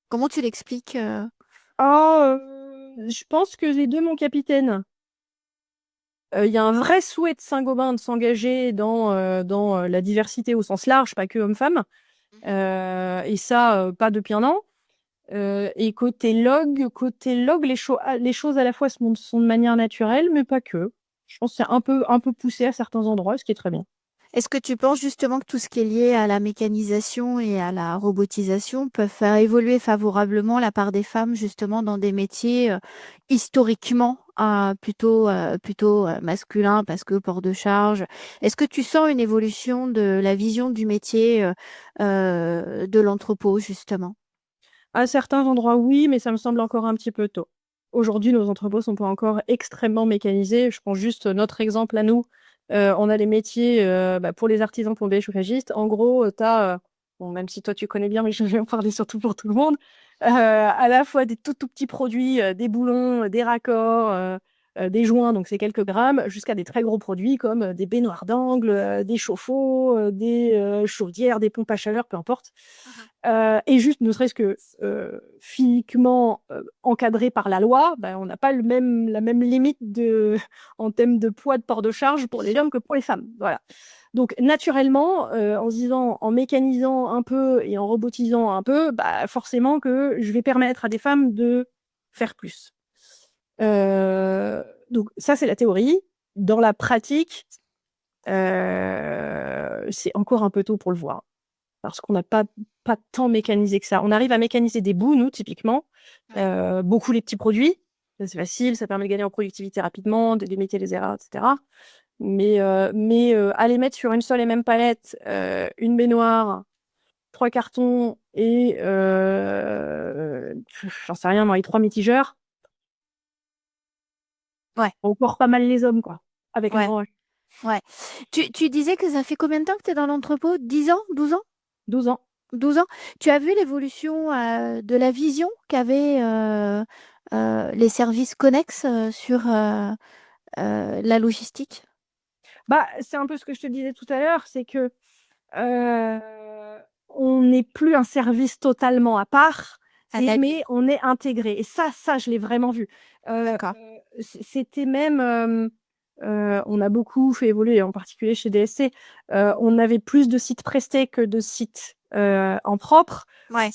Comment tu l'expliques? je pense que les deux, mon capitaine. Il y a un vrai souhait de Saint-Gobain de s'engager dans la diversité au sens large, pas que hommes-femmes. Et ça, pas depuis un an. Et côté log, les choses à la fois sont de manière naturelle, mais pas que. Je pense que c'est un peu poussé à certains endroits, ce qui est très bien. Est-ce que tu penses justement que tout ce qui est lié à la mécanisation et à la robotisation peuvent faire évoluer favorablement la part des femmes justement dans des métiers historiquement plutôt masculins parce que port de charge? Est-ce que tu sens une évolution de la vision du métier de l'entrepôt justement? À certains endroits, oui, mais ça me semble encore un petit peu tôt. Aujourd'hui, nos entrepôts sont pas encore extrêmement mécanisés. Je prends juste notre exemple à nous. On a les métiers pour les artisans plombiers chauffagistes. En gros, tu as, bon, même si toi tu connais bien, mais je vais en parler surtout pour tout le monde, à la fois des tout petits produits, des boulons, des raccords, des joints, donc c'est quelques grammes, jusqu'à des très gros produits comme des baignoires d'angle, des chauffe-eau, des chaudières, des pompes à chaleur, peu importe. Et juste, ne serait-ce que physiquement encadré par la loi, on n'a pas la même limite en termes de poids de port de charge pour les hommes que pour les femmes. Voilà. Donc, naturellement, en mécanisant un peu et en robotisant un peu, forcément que je vais permettre à des femmes de faire plus. Donc, ça, c'est la théorie. Dans la pratique, c'est encore un peu tôt pour le voir parce qu'on n'a pas tant mécanisé que ça. On arrive à mécaniser des bouts, nous, typiquement, beaucoup les petits produits. Ça, c'est facile, ça permet de gagner en productivité rapidement, de limiter les erreurs, etc. Mais aller mettre sur une seule et même palette une baignoire, 3 cartons et j'en sais rien, moi, et 3 mitigeurs, Ouais, encore pas mal les hommes, quoi, avec un ouais, grand H. ouais. Tu disais que ça fait combien de temps que tu es dans l'entrepôt? 10 ans? 12 ans? 12 ans. 12 ans. Tu as vu l'évolution de la vision qu'avaient les services connexes sur la logistique? C'est un peu ce que je te disais tout à l'heure, c'est que Heu, on n'est plus un service totalement à part, mais on est intégré et ça, je l'ai vraiment vu. D'accord. C'était même, on a beaucoup fait évoluer, en particulier chez DSC, on avait plus de sites prestés que de sites, en propre. Ouais.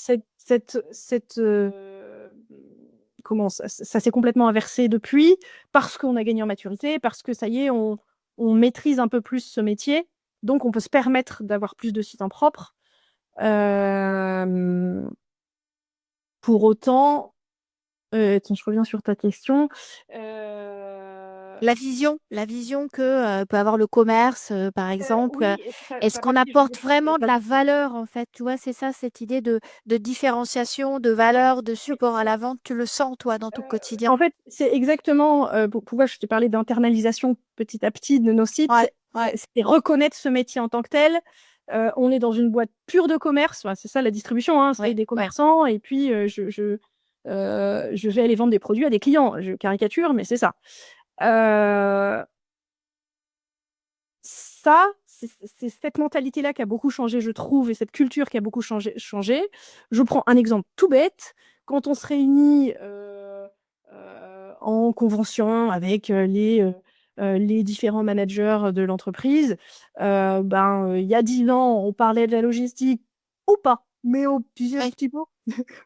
Comment ça s'est complètement inversé depuis, parce qu'on a gagné en maturité, parce que ça y est, on maîtrise un peu plus ce métier, donc on peut se permettre d'avoir plus de sites en propre. Hem, pour autant, attends, je reviens sur ta question. La vision que peut avoir le commerce, par exemple, Oui, et ça est-ce ça qu'on va si je apporte voulais vraiment de la valeur, en fait? Tu vois, c'est ça, cette idée de différenciation, de ouais, valeur, de oui, support à la vente. Tu le sens, toi, dans ton quotidien? en fait, c'est exactement, pourquoi je t'ai parlé d'internalisation petit à petit de nos sites, Ouais, ouais, c'est reconnaître ce métier en tant que tel. On est dans une boîte pure de commerce, enfin, c'est ça la distribution, hein, c'est ouais, des ouais. commerçants et puis, je vais aller vendre des produits à des clients. Je caricature, mais c'est ça. Heu Ça, c'est cette mentalité-là qui a beaucoup changé, je trouve, et cette culture qui a beaucoup changé. Je prends un exemple tout bête. Quand on se réunit, en convention avec, les différents managers de l'entreprise, il y a 10 ans, on parlait de la logistique ou pas, mais on disait un Ouais. petit mot.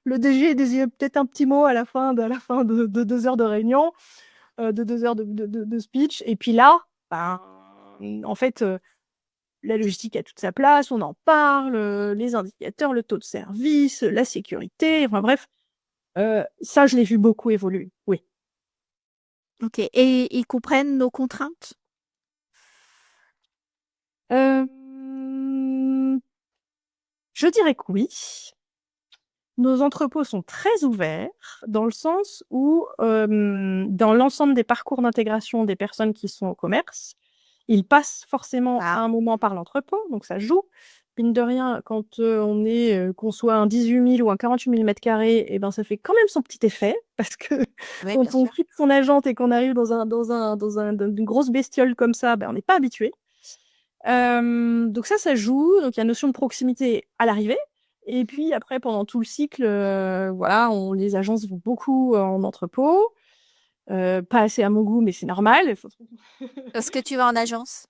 Le DG disait peut-être un petit mot à la fin de 2 heures de réunion, de 2 heures de speech et puis là, ben, en fait, la logistique a toute sa place, on en parle, les indicateurs, le taux de service, la sécurité, enfin bref, ça je l'ai vu beaucoup évoluer, oui. OK, et ils comprennent nos contraintes? Hem, je dirais que oui. Nos entrepôts sont très ouverts dans le sens où, dans l'ensemble des parcours d'intégration des personnes qui sont au commerce, ils passent forcément Ah. un moment par l'entrepôt, donc ça joue. Mine de rien, quand, qu'on soit un 18 000 ou un 48 000 m², et ben, ça fait quand même son petit effet parce que Oui, bien quand on sûr. quitte son agente et qu'on arrive dans une grosse bestiole comme ça, ben, on n'est pas habitué. Donc ça joue, donc il y a notion de proximité à l'arrivée et puis après pendant tout le cycle, voilà, les agences vont beaucoup en entrepôt, pas assez à mon goût, mais c'est normal, il faut Est-ce que tu vas en agence?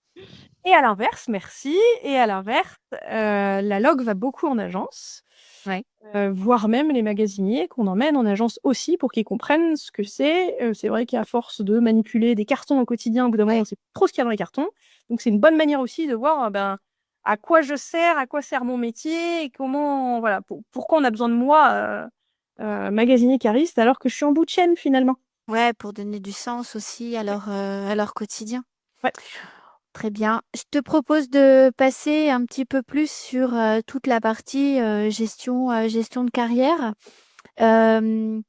et à l'inverse, merci et à l'inverse, la log va beaucoup en agence, Ouais. voire même les magasiniers qu'on emmène en agence aussi pour qu'ils comprennent ce que c'est. C'est vrai qu'à force de manipuler des cartons au quotidien, au bout d'un moment, Ouais. on sait plus trop ce qu'il y a dans les cartons. Donc c'est une bonne manière aussi de voir, à quoi je sers, à quoi sert mon métier et comment voilà, pourquoi on a besoin de moi, magasinier cariste, alors que je suis en bout de chaîne finalement. Ouais, pour donner du sens aussi à leur quotidien. Ouais. Très bien. Je te propose de passer un petit peu plus sur toute la partie gestion de carrière. Euh,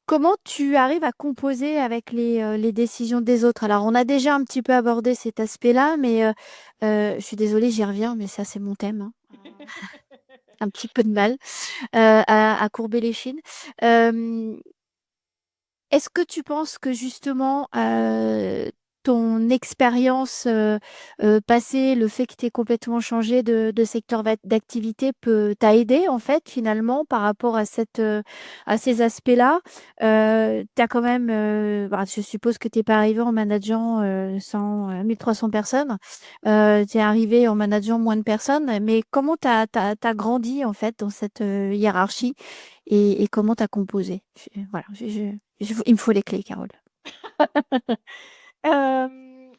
Comment tu arrives à composer avec les décisions des autres? Alors, on a déjà un petit peu abordé cet aspect-là, mais je suis désolée, j'y reviens, mais ça, c'est mon thème, hein. Un petit peu de mal à courber les chines. Euh, Est-ce que tu penses que justement, ton expérience, passée, le fait que tu aies complètement changé de secteur d'activité t'a aidé en fait finalement par rapport à à ces aspects-là? Tu quand même, je suppose que tu es pas arrivé en manageant, 1 300 personnes. Tu es arrivé en manageant moins de personnes, mais comment tu as grandi en fait dans cette, hiérarchie et comment tu as composé? Voilà, il me faut les clés, Carole.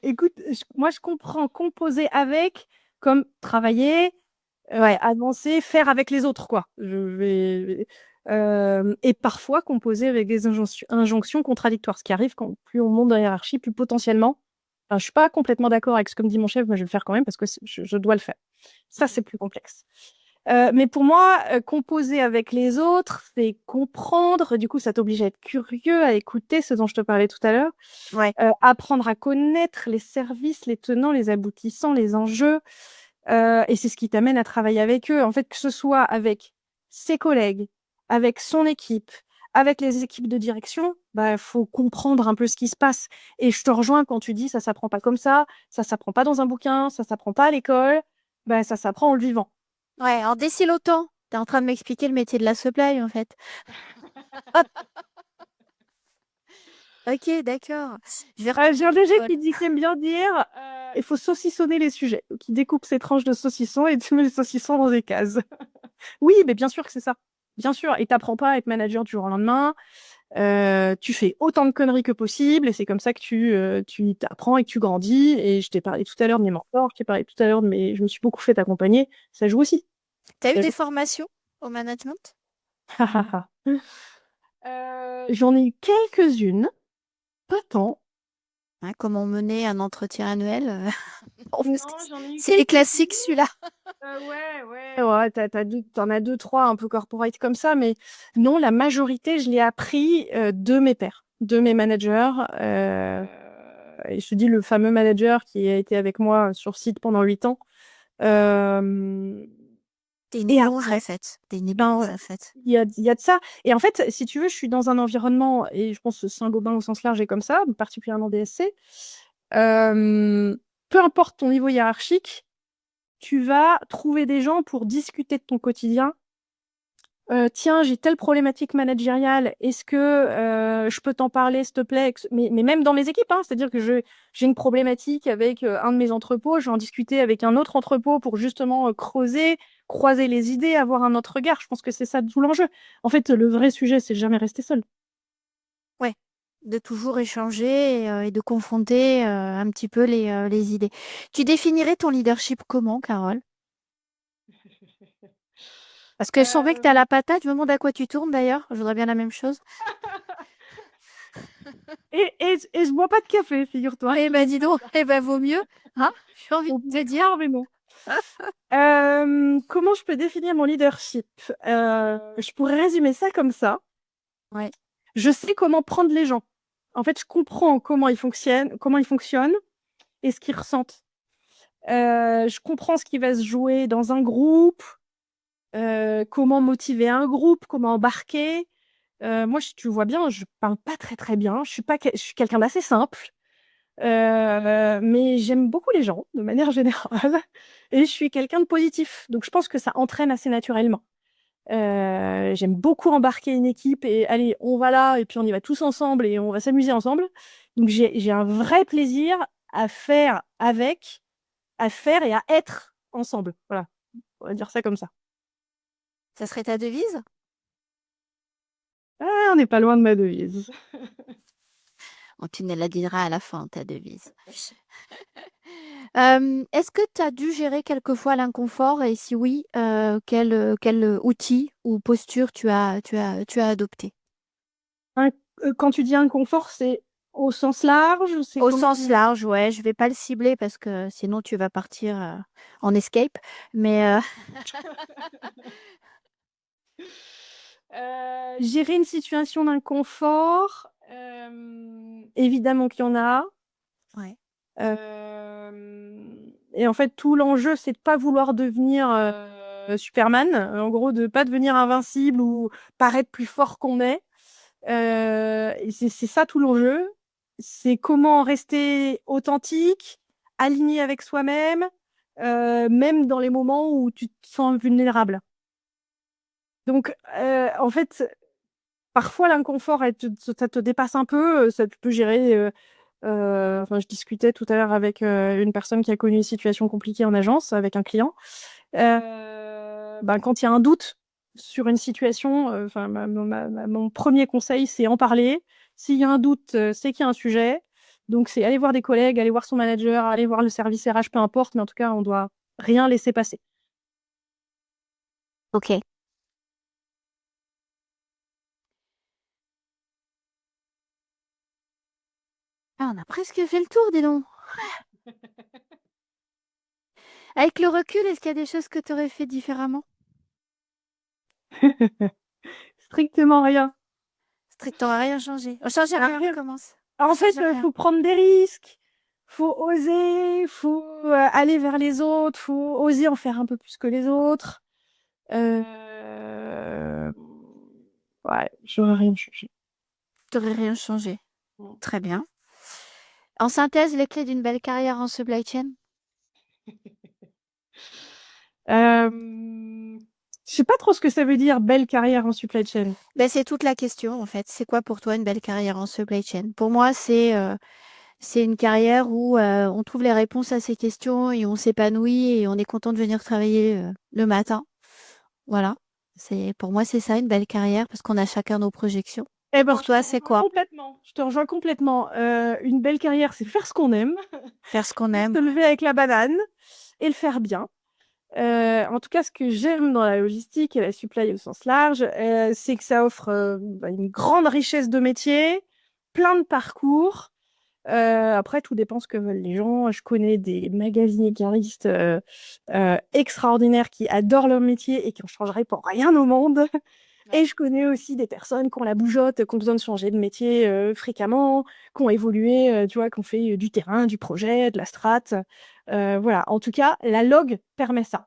Écoute, moi je comprends composer avec comme travailler, ouais, avancer, faire avec les autres quoi. Et parfois composer avec des injonctions contradictoires, ce qui arrive quand plus on monte dans la hiérarchie, plus potentiellement, enfin, je suis pas complètement d'accord avec ce que me dit mon chef, mais je vais le faire quand même parce que je dois le faire. Ça, c'est plus complexe. Mais pour moi, composer avec les autres, c'est comprendre, du coup, ça t'oblige à être curieux, à écouter, ce dont je te parlais tout à l'heure, Ouais. apprendre à connaître les services, les tenants, les aboutissants, les enjeux, et c'est ce qui t'amène à travailler avec eux. En fait, que ce soit avec ses collègues, avec son équipe, avec les équipes de direction, bah, faut comprendre un peu ce qui se passe et je te rejoins quand tu dis: «Ça s'apprend pas comme ça s'apprend pas dans un bouquin, ça s'apprend pas à l'école». Bah, ça s'apprend en le vivant. Ouais, en décilotant. T'es en train de m'expliquer le métier de la supply, en fait. Hop, ok, d'accord. Je vais J'ai un DG retourner. qui aime bien dire il faut saucissonner les sujets. Qui découpe ses tranches de saucisson et tu mets les saucissons dans des cases. Oui, mais bien sûr que c'est ça. Bien sûr. Et t'apprends pas à être manager du jour au lendemain. Tu fais autant de conneries que possible et c'est comme ça que tu t'apprends et que tu grandis. Et je t'ai parlé tout à l'heure de mes mentors, je t'ai parlé tout à l'heure je me suis beaucoup fait accompagner. Ça joue aussi. T'as eu Ça des joue. formations au management? J'en ai eu quelques-unes, pas tant. Hein, comment mener un entretien annuel? Non, j'en ai eu C'est les quelques-unes. classiques, celui-là. Ouais, t'en as deux, trois un peu corporate comme ça, mais non, la majorité, je l'ai appris de mes pairs, de mes managers. Et je te dis, le fameux manager qui a été avec moi sur site pendant 8 ans. Euh, T'es une et éponge, en après, fait. T'es une ben, éponge, en fait. il y a de ça. Et en fait, si tu veux, je suis dans un environnement, et je pense que Saint-Gobain au sens large est comme ça, particulièrement DSC. Euh, Peu importe ton niveau hiérarchique, tu vas trouver des gens pour discuter de ton quotidien. Tiens, j'ai telle problématique managériale, est-ce que je peux t'en parler, s'il te plaît? Mais même dans mes équipes, hein, c'est-à-dire que j'ai une problématique avec un de mes entrepôts, je vais en discuter avec un autre entrepôt pour justement creuser, croiser les idées, avoir un autre regard. Je pense que c'est ça tout l'enjeu. En fait, le vrai sujet, c'est jamais rester seul. Ouais, de toujours échanger et de confronter un petit peu les idées. Tu définirais ton leadership comment, Carole? Parce que je sens bien que t'as la patate. Je me demande à quoi tu tournes d'ailleurs. Je voudrais bien la même chose. Et je bois pas de café, figure-toi. Eh ben dis donc, eh ben vaut mieux. Hein? J'ai envie Faut de te dire. énormément. Comment je peux définir mon leadership? Je pourrais résumer ça comme ça. Ouais. Je sais comment prendre les gens. En fait, je comprends comment ils fonctionnent et ce qu'ils ressentent. Je comprends ce qui va se jouer dans un groupe, comment motiver un groupe, comment embarquer. Moi, tu vois bien, je parle pas très très bien. Je suis quelqu'un d'assez simple, mais j'aime beaucoup les gens de manière générale et je suis quelqu'un de positif. Donc, je pense que ça entraîne assez naturellement. J'aime beaucoup embarquer une équipe et allez, on va là et puis on y va tous ensemble et on va s'amuser ensemble. Donc j'ai un vrai plaisir à faire avec, à faire et à être ensemble. Voilà, on va dire ça comme ça. Ça serait ta devise? Ah, on n'est pas loin de ma devise. Oh, tu nous la diras à la fin, ta devise. Est-ce que tu as dû gérer quelquefois l'inconfort et si oui, quel outil ou posture tu as adopté? Un- Quand tu dis inconfort, c'est au sens large, c'est Au comment? sens large, ouais, je vais pas le cibler parce que sinon tu vas partir en escape. Mais Gérer une situation d'inconfort, évidemment qu'il y en a. ouais. Et en fait, tout l'enjeu, c'est de pas vouloir devenir Superman, en gros, de pas devenir invincible ou paraître plus fort qu'on est. Et c'est ça tout l'enjeu. C'est comment rester authentique, aligné avec soi-même, même dans les moments où tu te sens vulnérable. Donc, en fait, parfois l'inconfort, ça te dépasse un peu, ça te peut gérer. Enfin, je discutais tout à l'heure avec une personne qui a connu une situation compliquée en agence avec un client. Ben, quand il y a un doute sur une situation, enfin, mon premier conseil, c'est en parler. S'il y a un doute, c'est qu'il y a un sujet. Donc, c'est aller voir des collègues, aller voir son manager, aller voir le service RH, peu importe, mais en tout cas, on doit rien laisser passer. Ok. Ah, on a presque fait le tour, dis donc. Avec le recul, est-ce qu'il y a des choses que tu aurais fait différemment? Strictement rien. Strictement rien changé. On change rien, on recommence. On En fait, change il rien. faut prendre des risques, faut oser, faut aller vers les autres, faut oser en faire un peu plus que les autres. Ouais, j'aurais rien changé. T'aurais rien changé. Mm. Très bien. En synthèse, les clés d'une belle carrière en supply chain? Je sais pas trop ce que ça veut dire, belle carrière en supply chain. Ben, c'est toute la question, en fait. C'est quoi pour toi une belle carrière en supply chain? Pour moi, c'est une carrière où on trouve les réponses à ces questions et on s'épanouit et on est content de venir travailler le matin. Voilà. Pour moi, c'est ça une belle carrière parce qu'on a chacun nos projections. Eh ben, Pour toi, c'est quoi? complètement. Je te rejoins complètement. Une belle carrière, c'est faire ce qu'on aime, Faire ce qu'on se aime. lever avec la banane et le faire bien. En tout cas, ce que j'aime dans la logistique et la supply au sens large, c'est que ça offre une grande richesse de métiers, plein de parcours. Après, tout dépend ce que veulent les gens. Je connais des magasiniers caristes extraordinaires qui adorent leur métier et qui en changeraient pour rien au monde. Et je connais aussi des personnes qui ont la bougeotte, qui ont besoin de changer de métier fréquemment, qui ont évolué, tu vois, qui ont fait du terrain, du projet, de la strat. Voilà. En tout cas, la log permet ça.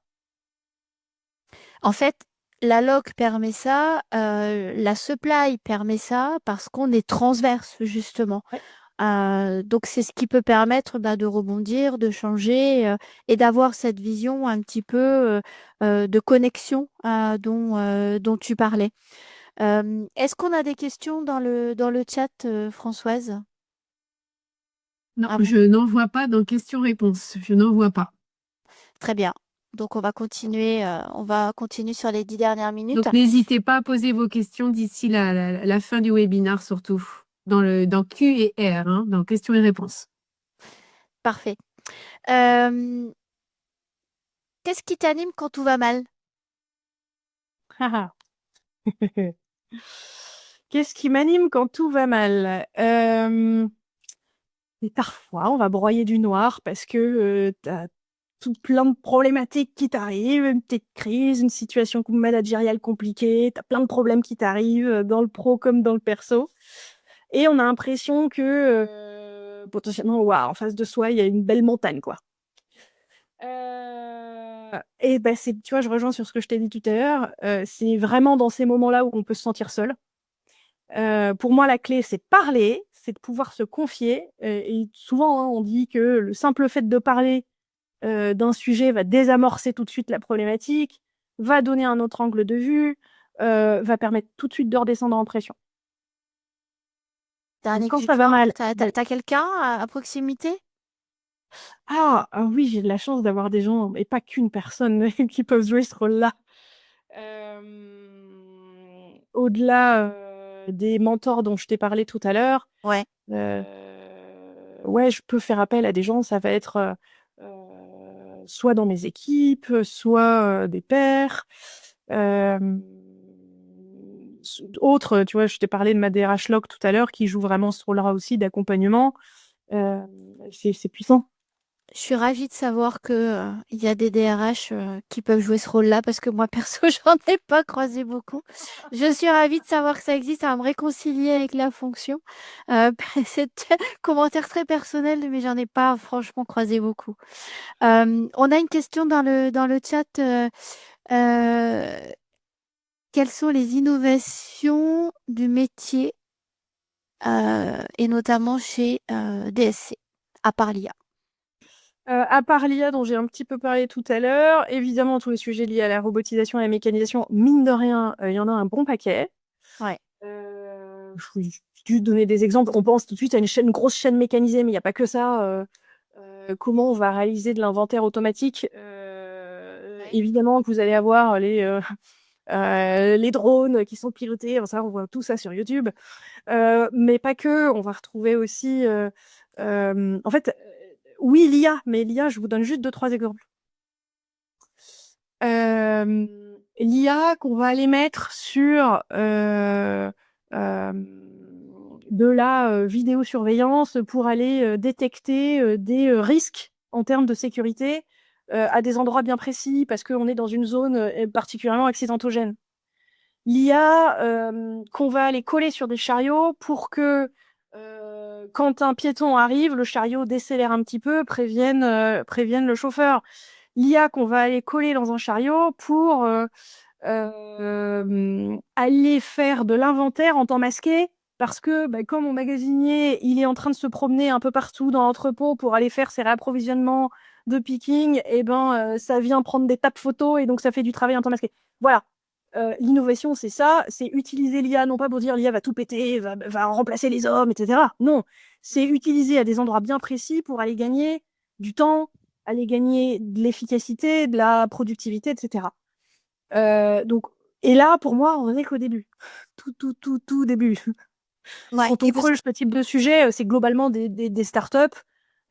En fait, la log permet ça, la supply permet ça parce qu'on est transverse, justement. Ouais. Donc, c'est ce qui peut permettre de rebondir, de changer et d'avoir cette vision un petit peu de connexion dont tu parlais. Est-ce qu'on a des questions dans le chat, Françoise? Non, Ah bon? je n'en vois pas dans questions-réponses. Je n'en vois pas. Très bien. Donc, on va continuer sur les 10 dernières minutes. Donc, n'hésitez pas à poser vos questions d'ici la fin du webinaire, surtout dans Q et R, hein, dans questions et réponses. Parfait. Qu'est-ce qui t'anime quand tout va mal? Ah ah. Qu'est-ce qui m'anime quand tout va mal? Et parfois, on va broyer du noir parce que t'as tout plein de problématiques qui t'arrivent, une petite crise, une situation managériale compliquée, t'as plein de problèmes qui t'arrivent dans le pro comme dans le perso. Et on a l'impression que potentiellement, waouh, en face de soi, il y a une belle montagne, quoi. Et ben c'est, tu vois, je rejoins sur ce que je t'ai dit tout à l'heure. C'est vraiment dans ces moments-là où on peut se sentir seul. Pour moi, la clé, c'est de parler, c'est de pouvoir se confier. Et souvent, hein, on dit que le simple fait de parler d'un sujet va désamorcer tout de suite la problématique, va donner un autre angle de vue, va permettre tout de suite de redescendre en pression. T'as un Donc, quand ça va étudiant? mal, T'as quelqu'un à proximité? oui, j'ai de la chance d'avoir des gens, et pas qu'une personne, qui peuvent jouer ce rôle-là. Au-delà des mentors dont je t'ai parlé tout à l'heure, Ouais. ouais, je peux faire appel à des gens, ça va être soit dans mes équipes, soit des pairs. Autres, tu vois, je t'ai parlé de ma DRH Log tout à l'heure, qui joue vraiment ce rôle-là aussi d'accompagnement. C'est puissant. Je suis ravie de savoir que il y a des DRH qui peuvent jouer ce rôle-là parce que moi perso j'en ai pas croisé beaucoup. Je suis ravie de savoir que ça existe à me réconcilier avec la fonction. C'est un commentaire très personnel mais j'en ai pas franchement croisé beaucoup. On a une question dans le chat. Quelles sont les innovations du métier et notamment chez DSC à part l'IA? À part l'IA dont j'ai un petit peu parlé tout à l'heure, évidemment tous les sujets liés à la robotisation et à la mécanisation, mine de rien, il y en a un bon paquet. Ouais. Je vais juste donner des exemples. On pense tout de suite à une grosse chaîne mécanisée, mais il n'y a pas que ça. Comment on va réaliser de l'inventaire automatique? Évidemment que vous allez avoir les drones qui sont pilotés, enfin, ça, on voit tout ça sur YouTube. Mais pas que, on va retrouver aussi... en fait, oui, l'IA, mais l'IA, je vous donne juste 2-3 exemples. L'IA qu'on va aller mettre sur de la vidéosurveillance pour aller détecter des risques en termes de sécurité à des endroits bien précis parce qu'on est dans une zone particulièrement accidentogène. L'IA qu'on va aller coller sur des chariots pour que quand un piéton arrive, le chariot décélère un petit peu, prévienne le chauffeur. L'IA qu'on va aller coller dans un chariot pour aller faire de l'inventaire en temps masqué, parce que comme mon magasinier, il est en train de se promener un peu partout dans l'entrepôt pour aller faire ses réapprovisionnements de picking, et ben, ça vient prendre des tapes photos et donc ça fait du travail en temps masqué. Voilà. L'innovation, c'est ça, c'est utiliser l'IA, non pas pour dire l'IA va tout péter, va remplacer les hommes, etc. Non, c'est utiliser à des endroits bien précis pour aller gagner du temps, aller gagner de l'efficacité, de la productivité, etc. Donc, et là, pour moi, on n'est qu'au début. Tout début. Ouais, Quand on creuse ce type de sujet, c'est globalement des startups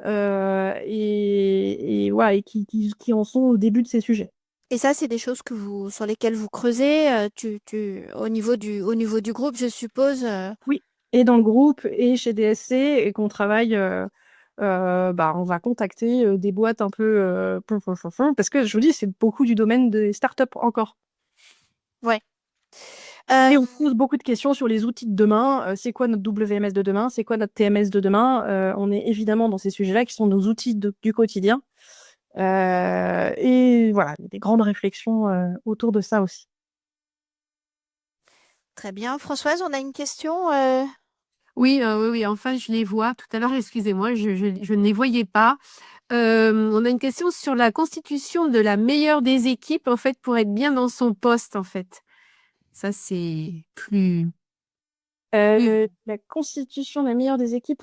ouais, et qui en sont au début de ces sujets. et ça, c'est des choses sur lesquelles vous creusez, au niveau du groupe, je suppose. Oui, et dans le groupe et chez DSC, et qu'on travaille, on va contacter des boîtes un peu, parce que je vous dis, c'est beaucoup du domaine des startups encore. Ouais. Et on pose beaucoup de questions sur les outils de demain. C'est quoi notre WMS de demain? C'est quoi notre TMS de demain? On est évidemment dans ces sujets-là qui sont nos outils du quotidien. Et voilà, des grandes réflexions autour de ça aussi. Très bien. Françoise, on a une question. Oui, oui, enfin, je les vois. Tout à l'heure, excusez-moi, je ne les voyais pas. On a une question sur la constitution de la meilleure des équipes, en fait, pour être bien dans son poste, en fait. Ça, c'est plus... La constitution de la meilleure des équipes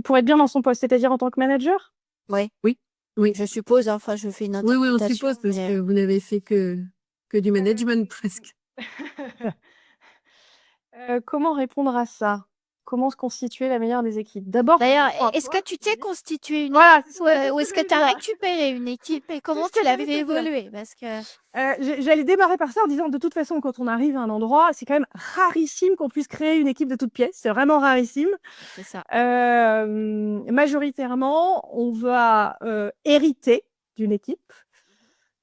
pour être bien dans son poste, c'est-à-dire en tant que manager? Ouais, Oui, oui. je suppose. Enfin, je fais une Oui, on interprétation. suppose, parce que vous n'avez fait que du management, presque. Comment répondre à ça? Comment se constituer la meilleure des équipes? D'abord, D'ailleurs, est-ce que tu t'es constitué une voilà, équipe ou est-ce que tu as récupéré une équipe et comment tu l'as fait évoluer? Parce que j'allais démarrer par ça en disant, de toute façon, quand on arrive à un endroit, c'est quand même rarissime qu'on puisse créer une équipe de toutes pièces. C'est vraiment rarissime. c'est ça. Majoritairement, on va hériter d'une équipe.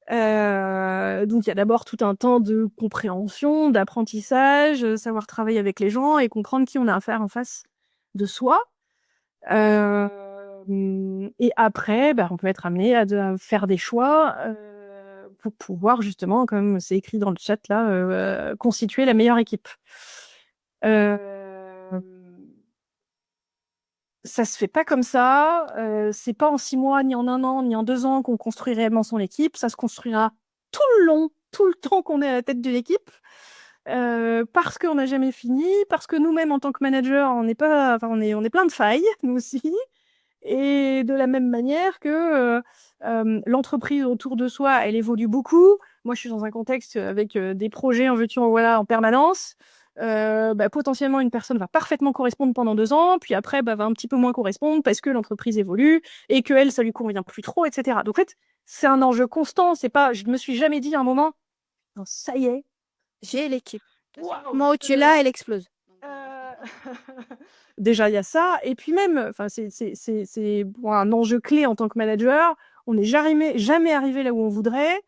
Donc il y a d'abord tout un temps de compréhension, d'apprentissage, savoir travailler avec les gens et comprendre qui on a affaire en face de soi. Et après, on peut être amené à faire des choix pour pouvoir justement, comme c'est écrit dans le chat là, constituer la meilleure équipe. Ça se fait pas comme ça. C'est pas en 6 mois, ni en 1 an, ni en 2 ans qu'on construit réellement son équipe. Ça se construira tout le long, tout le temps qu'on est à la tête d'une équipe. Parce qu'on n'a jamais fini, parce que nous-mêmes, en tant que manager, on est plein de failles, nous aussi. Et de la même manière que l'entreprise autour de soi, elle évolue beaucoup. Moi, je suis dans un contexte avec des projets en veux-tu, en voilà, en permanence. Potentiellement, une personne va parfaitement correspondre pendant 2 ans, puis après, va un petit peu moins correspondre parce que l'entreprise évolue et que elle, ça lui convient plus trop, etc. Donc, en fait, c'est un enjeu constant. C'est pas, je me suis jamais dit à un moment, non, ça y est, J'ai l'équipe. waouh, Moi, où tu es là, elle explose. Déjà, il y a ça. Et puis même, c'est un enjeu clé en tant que manager. On n'est jamais arrivé là où on voudrait.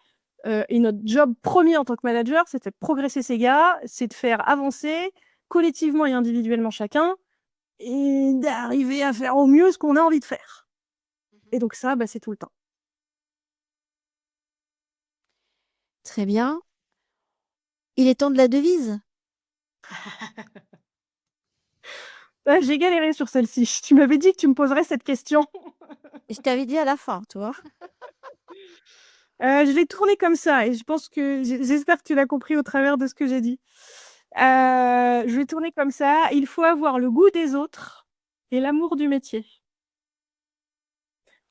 Et notre job premier en tant que manager, c'est de progresser ces gars, c'est de faire avancer collectivement et individuellement chacun, et d'arriver à faire au mieux ce qu'on a envie de faire. Et donc ça, c'est tout le temps. Très bien. Il est temps de la devise. J'ai galéré sur celle-ci. Tu m'avais dit que tu me poserais cette question. Je t'avais dit à la fin, tu vois. Je l'ai tournée comme ça et je pense que j'espère que tu l'as compris au travers de ce que j'ai dit. Je l'ai tournée comme ça. Il faut avoir le goût des autres et l'amour du métier.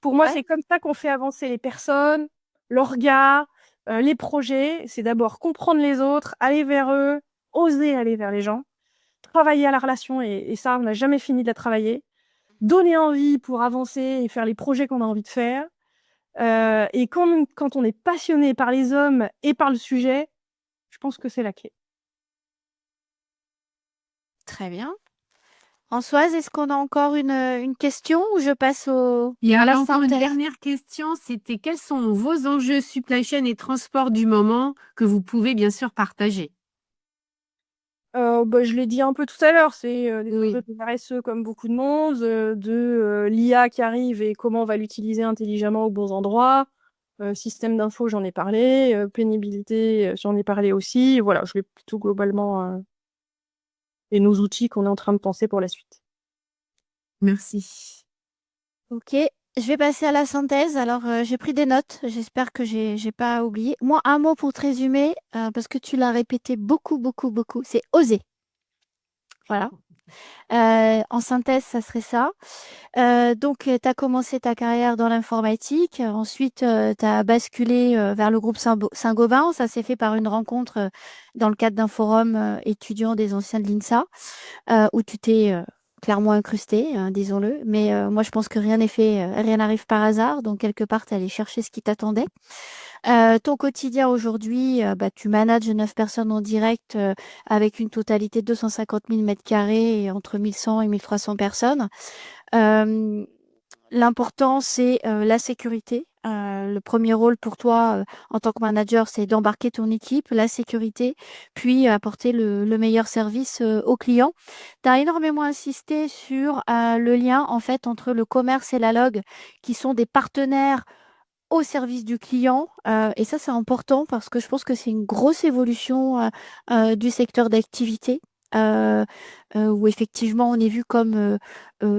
Pour moi, Ouais. c'est comme ça qu'on fait avancer les personnes, l'orga, les projets. C'est d'abord comprendre les autres, aller vers eux, oser aller vers les gens, travailler à la relation, et ça, on n'a jamais fini de la travailler. Donner envie pour avancer et faire les projets qu'on a envie de faire. Et quand on est passionné par les hommes et par le sujet, je pense que c'est la clé. Très bien. Françoise, est-ce qu'on a encore une question ou je passe Il y à a la encore une synthèse? dernière question, c'était quels sont vos enjeux supply chain et transport du moment que vous pouvez bien sûr partager? Je l'ai dit un peu tout à l'heure, c'est des Oui. enjeux de RSE comme beaucoup de monde, de l'IA qui arrive et comment on va l'utiliser intelligemment aux bons endroits. Système d'info, j'en ai parlé. Pénibilité, j'en ai parlé aussi. Voilà, je l'ai plutôt globalement. Et nos outils qu'on est en train de penser pour la suite. Merci. Ok. Je vais passer à la synthèse. Alors, j'ai pris des notes. J'espère que j'ai pas oublié. Moi, un mot pour te résumer, parce que tu l'as répété beaucoup, beaucoup, beaucoup, c'est oser. Voilà. En synthèse, ça serait ça. Donc, tu as commencé ta carrière dans l'informatique. Ensuite, tu as basculé vers le groupe Saint-Gobain. Ça s'est fait par une rencontre dans le cadre d'un forum étudiant des anciens de l'INSA, où tu t'es clairement incrusté, hein, disons-le. Mais moi, je pense que rien n'est fait, rien n'arrive par hasard. Donc, quelque part, tu allé chercher ce qui t'attendait. Ton quotidien aujourd'hui, bah, tu manages 9 personnes en direct, avec une totalité de 250 000 m² et entre 1 100 et 1 300 personnes. Hem, L'important, c'est, la sécurité. Le premier rôle pour toi, en tant que manager, c'est d'embarquer ton équipe, la sécurité, puis apporter le meilleur service, aux clients. Tu as énormément insisté sur, le lien, en fait, entre le commerce et la log, qui sont des partenaires au service du client, et ça, c'est important parce que je pense que c'est une grosse évolution, du secteur d'activité, heu où effectivement on est vu comme,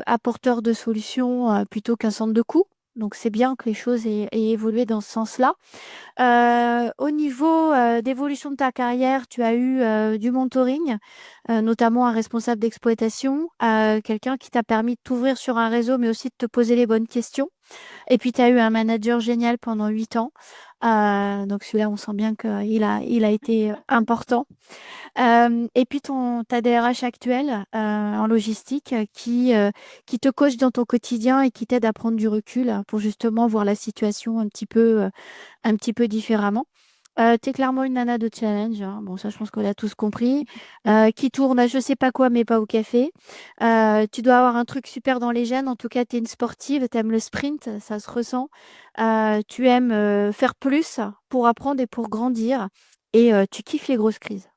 apporteur de solutions, plutôt qu'un centre de coûts. Donc c'est bien que les choses aient évolué dans ce sens-là. Au niveau, d'évolution de ta carrière, tu as eu, du mentoring, notamment un responsable d'exploitation, quelqu'un qui t'a permis de t'ouvrir sur un réseau, mais aussi de te poser les bonnes questions. Et puis tu as eu un manager génial pendant 8 ans. Donc celui-là, on sent bien qu'il a été, important. Et puis ta DRH actuelle, en logistique, qui te coach dans ton quotidien et qui t'aide à prendre du recul, pour justement voir la situation un petit peu différemment. Tu clairement une nana de challenge, hein. Bon, ça, je pense qu'on l'a tous compris. Qui tourne à je sais pas quoi, mais pas au café. Tu dois avoir un truc super dans les gènes. En tout cas, tu es une sportive, tu aimes le sprint, ça se ressent. Tu aimes, faire plus pour apprendre et pour grandir et tu kiffes les grosses crises.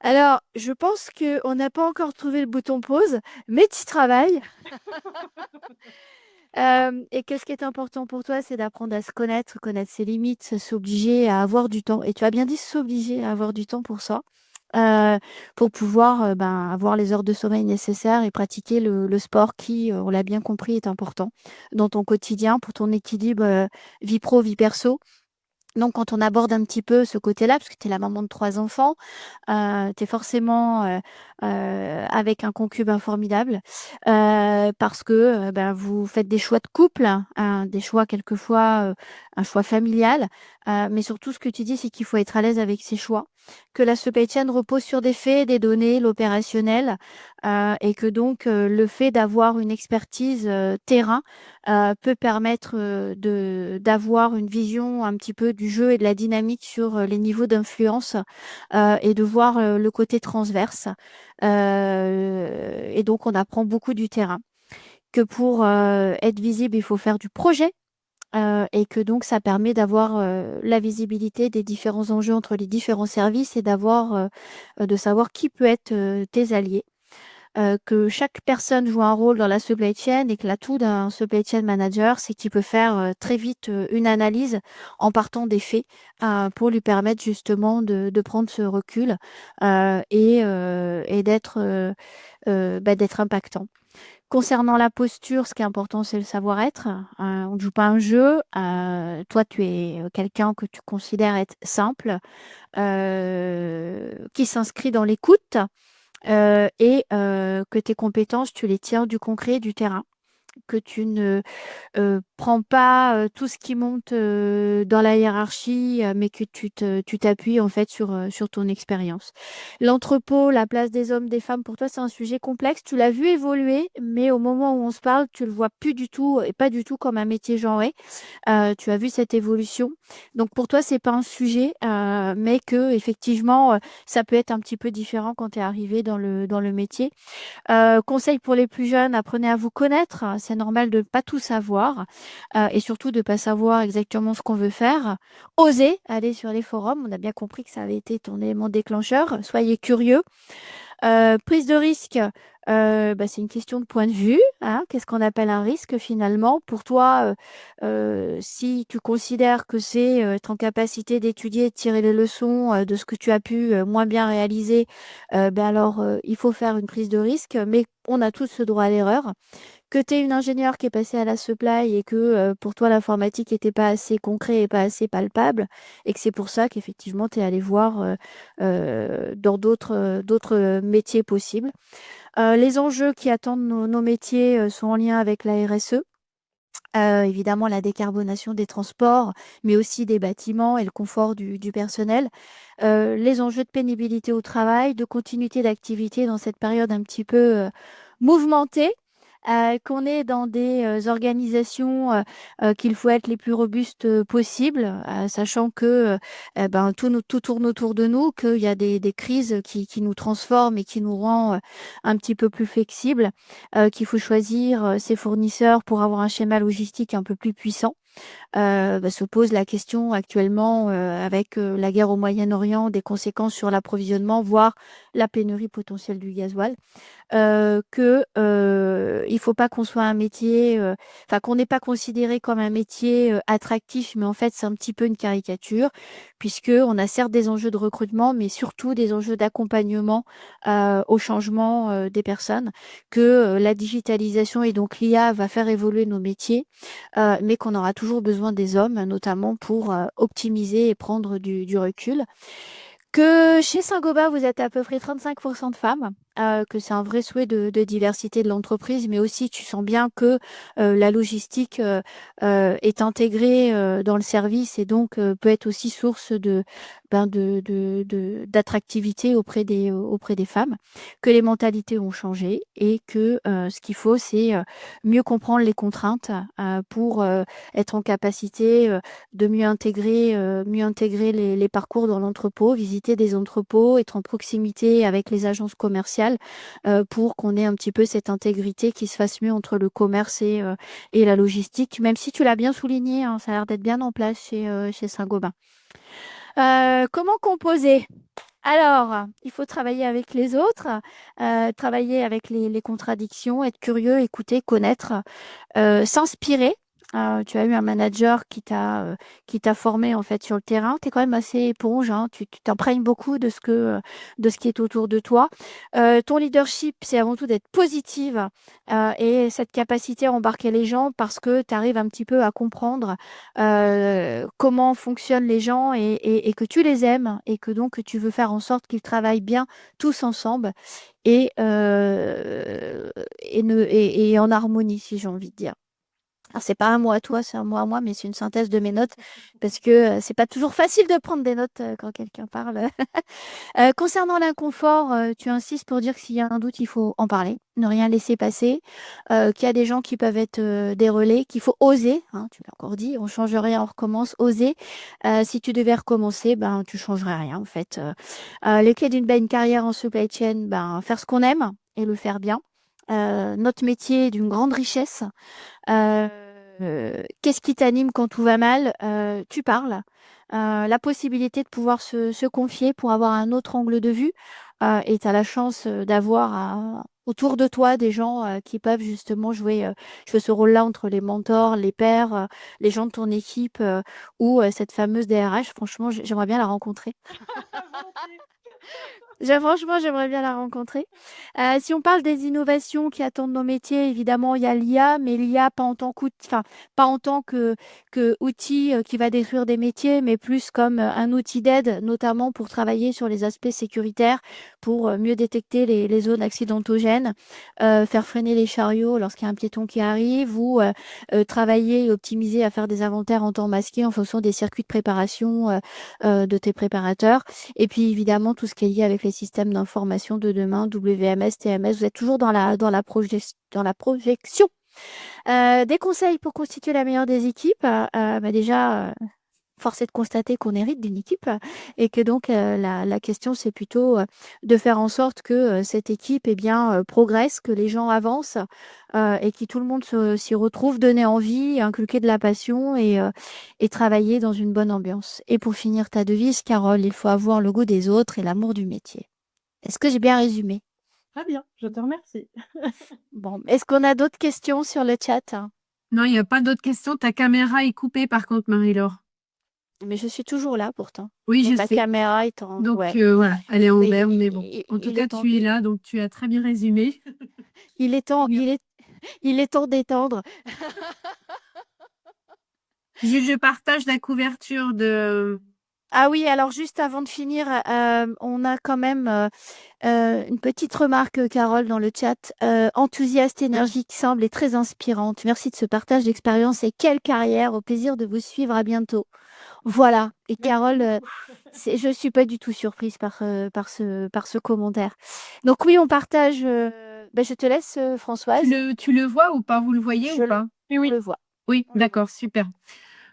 Alors, je pense qu'on n'a pas encore trouvé le bouton pause, mais tu travailles. Et qu'est-ce qui est important pour toi? C'est d'apprendre à se connaître ses limites, s'obliger à avoir du temps et tu as bien dit s'obliger à avoir du temps pour ça, pour pouvoir, ben, avoir les heures de sommeil nécessaires et pratiquer le sport qui, on l'a bien compris, est important dans ton quotidien pour ton équilibre, vie pro, vie perso. Donc quand on aborde un petit peu ce côté-là, parce que tu es la maman de 3 enfants, tu es forcément, avec un concubin formidable, parce que, ben, vous faites des choix de couple, hein, des choix quelquefois, un choix familial, mais surtout ce que tu dis, c'est qu'il faut être à l'aise avec ses choix, que la supply chain repose sur des faits, des données, l'opérationnel, et que donc, le fait d'avoir une expertise, terrain, peut permettre, d'avoir une vision un petit peu du jeu et de la dynamique sur, les niveaux d'influence, et de voir, le côté transverse. Et donc on apprend beaucoup du terrain. Que pour, être visible, il faut faire du projet, et que donc ça permet d'avoir, la visibilité des différents enjeux entre les différents services et de savoir qui peut être, tes alliés. Que chaque personne joue un rôle dans la supply chain et que l'atout d'un supply chain manager, c'est qu'il peut faire, très vite, une analyse en partant des faits, pour lui permettre justement de prendre ce recul, et d'être, bah, d'être impactant. Concernant la posture, ce qui est important, c'est le savoir-être. On ne joue pas un jeu. Toi, tu es, quelqu'un que tu considères être simple, qui s'inscrit dans l'écoute. Et que tes compétences, tu les tiens du concret, du terrain. Que tu ne, prends pas, tout ce qui monte, dans la hiérarchie, mais que tu t'appuies en fait sur ton expérience. L'entrepôt, la place des hommes, des femmes, pour toi, c'est un sujet complexe. Tu l'as vu évoluer, mais au moment où on se parle, tu le vois plus du tout et pas du tout comme un métier genré. Tu as vu cette évolution. Donc pour toi, c'est pas un sujet, mais qu'effectivement, ça peut être un petit peu différent quand tu es arrivé dans le métier. Conseil pour les plus jeunes, apprenez à vous connaître. C'est normal de ne pas tout savoir, et surtout de ne pas savoir exactement ce qu'on veut faire. Osez aller sur les forums. On a bien compris que ça avait été ton élément déclencheur. Soyez curieux. Prise de risque, C'est une question de point de vue, hein. Qu'est-ce qu'on appelle un risque finalement? Pour toi, si tu considères que c'est, être en capacité d'étudier, de tirer les leçons, de ce que tu as pu, moins bien réaliser, alors, il faut faire une prise de risque, mais on a tous ce droit à l'erreur. Que tu es une ingénieure qui est passée à la supply et que pour toi l'informatique n'était pas assez concret et pas assez palpable, et que c'est pour ça qu'effectivement tu es allé voir dans d'autres métiers possibles. Les enjeux qui attendent nos métiers sont en lien avec la RSE. Évidemment la décarbonation des transports, mais aussi des bâtiments et le confort du personnel. Les enjeux de pénibilité au travail, de continuité d'activité dans cette période un petit peu mouvementée, qu'on est dans des organisations qu'il faut être les plus robustes possibles, sachant que tout tourne autour de nous, qu'il y a des crises qui nous transforment et qui nous rend un petit peu plus flexibles, qu'il faut choisir ses fournisseurs pour avoir un schéma logistique un peu plus puissant. Se pose la question actuellement avec la guerre au Moyen-Orient, des conséquences sur l'approvisionnement, voire la pénurie potentielle du gasoil. Il faut pas qu'on soit un métier, qu'on n'est pas considéré comme un métier attractif, mais en fait c'est un petit peu une caricature, puisque on a certes des enjeux de recrutement, mais surtout des enjeux d'accompagnement au changement des personnes, que la digitalisation et donc l'IA va faire évoluer nos métiers, mais qu'on aura toujours besoin des hommes, notamment pour optimiser et prendre du recul. Que chez Saint-Gobain, vous êtes à peu près 35% de femmes, que c'est un vrai souhait de diversité de l'entreprise, mais aussi tu sens bien que la logistique est intégrée dans le service et donc peut être aussi source d'attractivité auprès des femmes, que les mentalités ont changé et que ce qu'il faut, c'est mieux comprendre les contraintes pour être en capacité de mieux intégrer les parcours dans l'entrepôt, visiter des entrepôts, être en proximité avec les agences commerciales pour qu'on ait un petit peu cette intégrité qui se fasse mieux entre le commerce et la logistique, même si tu l'as bien souligné, hein, ça a l'air d'être bien en place chez Saint-Gobain. Comment composer? Alors, il faut travailler avec les autres, travailler avec les contradictions, être curieux, écouter, connaître, s'inspirer. Tu as eu un manager qui t'a formé en fait sur le terrain. Tu es quand même assez éponge, hein. Tu t'imprègnes beaucoup de ce qui est autour de toi. Ton leadership, c'est avant tout d'être positive et cette capacité à embarquer les gens parce que tu arrives un petit peu à comprendre comment fonctionnent les gens et que tu les aimes et que donc tu veux faire en sorte qu'ils travaillent bien tous ensemble et, et en harmonie, si j'ai envie de dire. Alors c'est pas un mot à toi, c'est un mot à moi, mais c'est une synthèse de mes notes parce que c'est pas toujours facile de prendre des notes quand quelqu'un parle. Concernant l'inconfort, tu insistes pour dire que s'il y a un doute, il faut en parler, ne rien laisser passer, qu'il y a des gens qui peuvent être des relais, qu'il faut oser, hein, tu l'as encore dit, on change rien, on recommence, oser. Si tu devais recommencer, tu changerais rien en fait. Les clés d'une belle carrière en supply chain, faire ce qu'on aime et le faire bien. Notre métier est d'une grande richesse. Qu'est-ce qui t'anime quand tout va mal? Tu parles. La possibilité de pouvoir se confier pour avoir un autre angle de vue, et tu as la chance, d'avoir autour de toi des gens, qui peuvent justement jouer ce rôle-là entre les mentors, les pairs, les gens de ton équipe, ou cette fameuse DRH. Franchement, j'aimerais bien la rencontrer. Franchement, j'aimerais bien la rencontrer. Si on parle des innovations qui attendent nos métiers, évidemment, il y a l'IA, mais l'IA pas en tant pas en tant que outil qui va détruire des métiers, mais plus comme un outil d'aide, notamment pour travailler sur les aspects sécuritaires, pour mieux détecter les zones accidentogènes, faire freiner les chariots lorsqu'il y a un piéton qui arrive, ou travailler et optimiser à faire des inventaires en temps masqué en fonction des circuits de préparation de tes préparateurs. Et puis évidemment, tout ce qui est lié avec les systèmes d'information de demain, WMS, TMS, vous êtes toujours dans la projection. Des conseils pour constituer la meilleure des équipes. Déjà, force est de constater qu'on hérite d'une équipe et que donc la question, c'est plutôt de faire en sorte que cette équipe progresse, que les gens avancent et que tout le monde s'y retrouve, donner envie, inculquer de la passion et travailler dans une bonne ambiance. Et pour finir ta devise, Carole, il faut avoir le goût des autres et l'amour du métier. Est-ce que j'ai bien résumé? Très bien, je te remercie. Bon, est-ce qu'on a d'autres questions sur le chat? Non, il n'y a pas d'autres questions. Ta caméra est coupée, par contre, Marie-Laure. Mais je suis toujours là pourtant. Oui, Mais je ma sais. caméra est en... Donc, Ouais. voilà, elle est en Mais berne, mais bon. En tout il cas, est temps, tu es là, donc tu as très bien résumé. il est temps, Bien. il est temps d'étendre. Je partage la couverture de... Ah oui, alors juste avant de finir, on a quand même une petite remarque, Carole, dans le chat. Enthousiaste, énergique, simple et très inspirante. Merci de ce partage d'expérience et quelle carrière. Au plaisir de vous suivre. À bientôt. Voilà. Et Carole, je suis pas du tout surprise par ce commentaire. Donc oui, on partage. Ben, je te laisse, Françoise. Tu le vois ou pas? Vous le voyez Je ou pas? on le voit. Oui, On le voit. d'accord, super.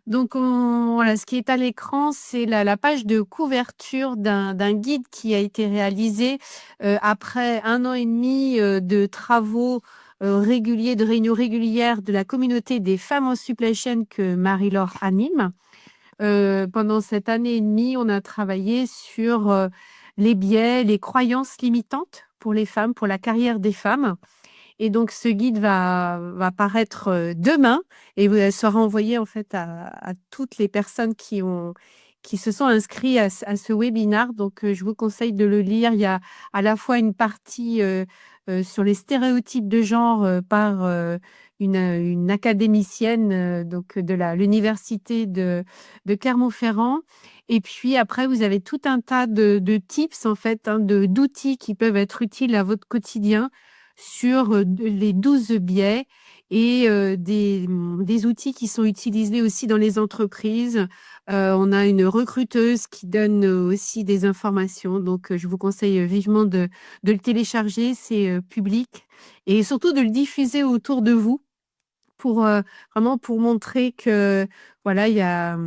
Donc, voilà, ce qui est à l'écran, c'est la page de couverture d'un guide qui a été réalisé après 1 an et demi de travaux réguliers, de réunions régulières de la communauté des femmes en supply chain que Marie-Laure anime. Pendant cette année et demie, on a travaillé sur les biais, les croyances limitantes pour les femmes, pour la carrière des femmes. Et donc, ce guide va paraître demain et elle sera envoyé en fait à toutes les personnes qui se sont inscrits à ce webinaire. Donc, je vous conseille de le lire. Il y a à la fois une partie sur les stéréotypes de genre par une académicienne donc de l'université de Clermont-Ferrand. Et puis après, vous avez tout un tas de tips en fait, hein, d'outils qui peuvent être utiles à votre quotidien sur les 12 biais et des outils qui sont utilisés aussi dans les entreprises. On a une recruteuse qui donne aussi des informations. Donc, je vous conseille vivement de le télécharger. C'est public et surtout de le diffuser autour de vous pour vraiment pour montrer que voilà, il y a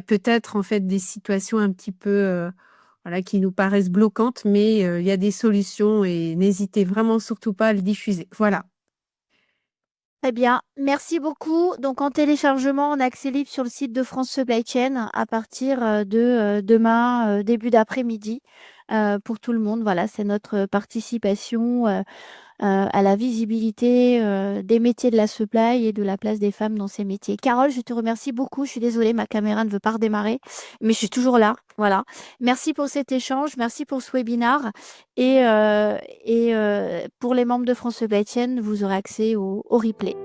peut-être en fait des situations un petit peu voilà, qui nous paraissent bloquantes, mais il y a des solutions et n'hésitez vraiment surtout pas à le diffuser. Voilà. Très bien, merci beaucoup. Donc en téléchargement en accès libre sur le site de France Supply Chain à partir de demain, début d'après-midi, pour tout le monde. Voilà, c'est notre participation à la visibilité des métiers de la supply et de la place des femmes dans ces métiers. Carole, je te remercie beaucoup. Je suis désolée, ma caméra ne veut pas redémarrer, mais je suis toujours là. Voilà. Merci pour cet échange, merci pour ce webinaire. Et pour les membres de France Supply Chain, vous aurez accès au replay.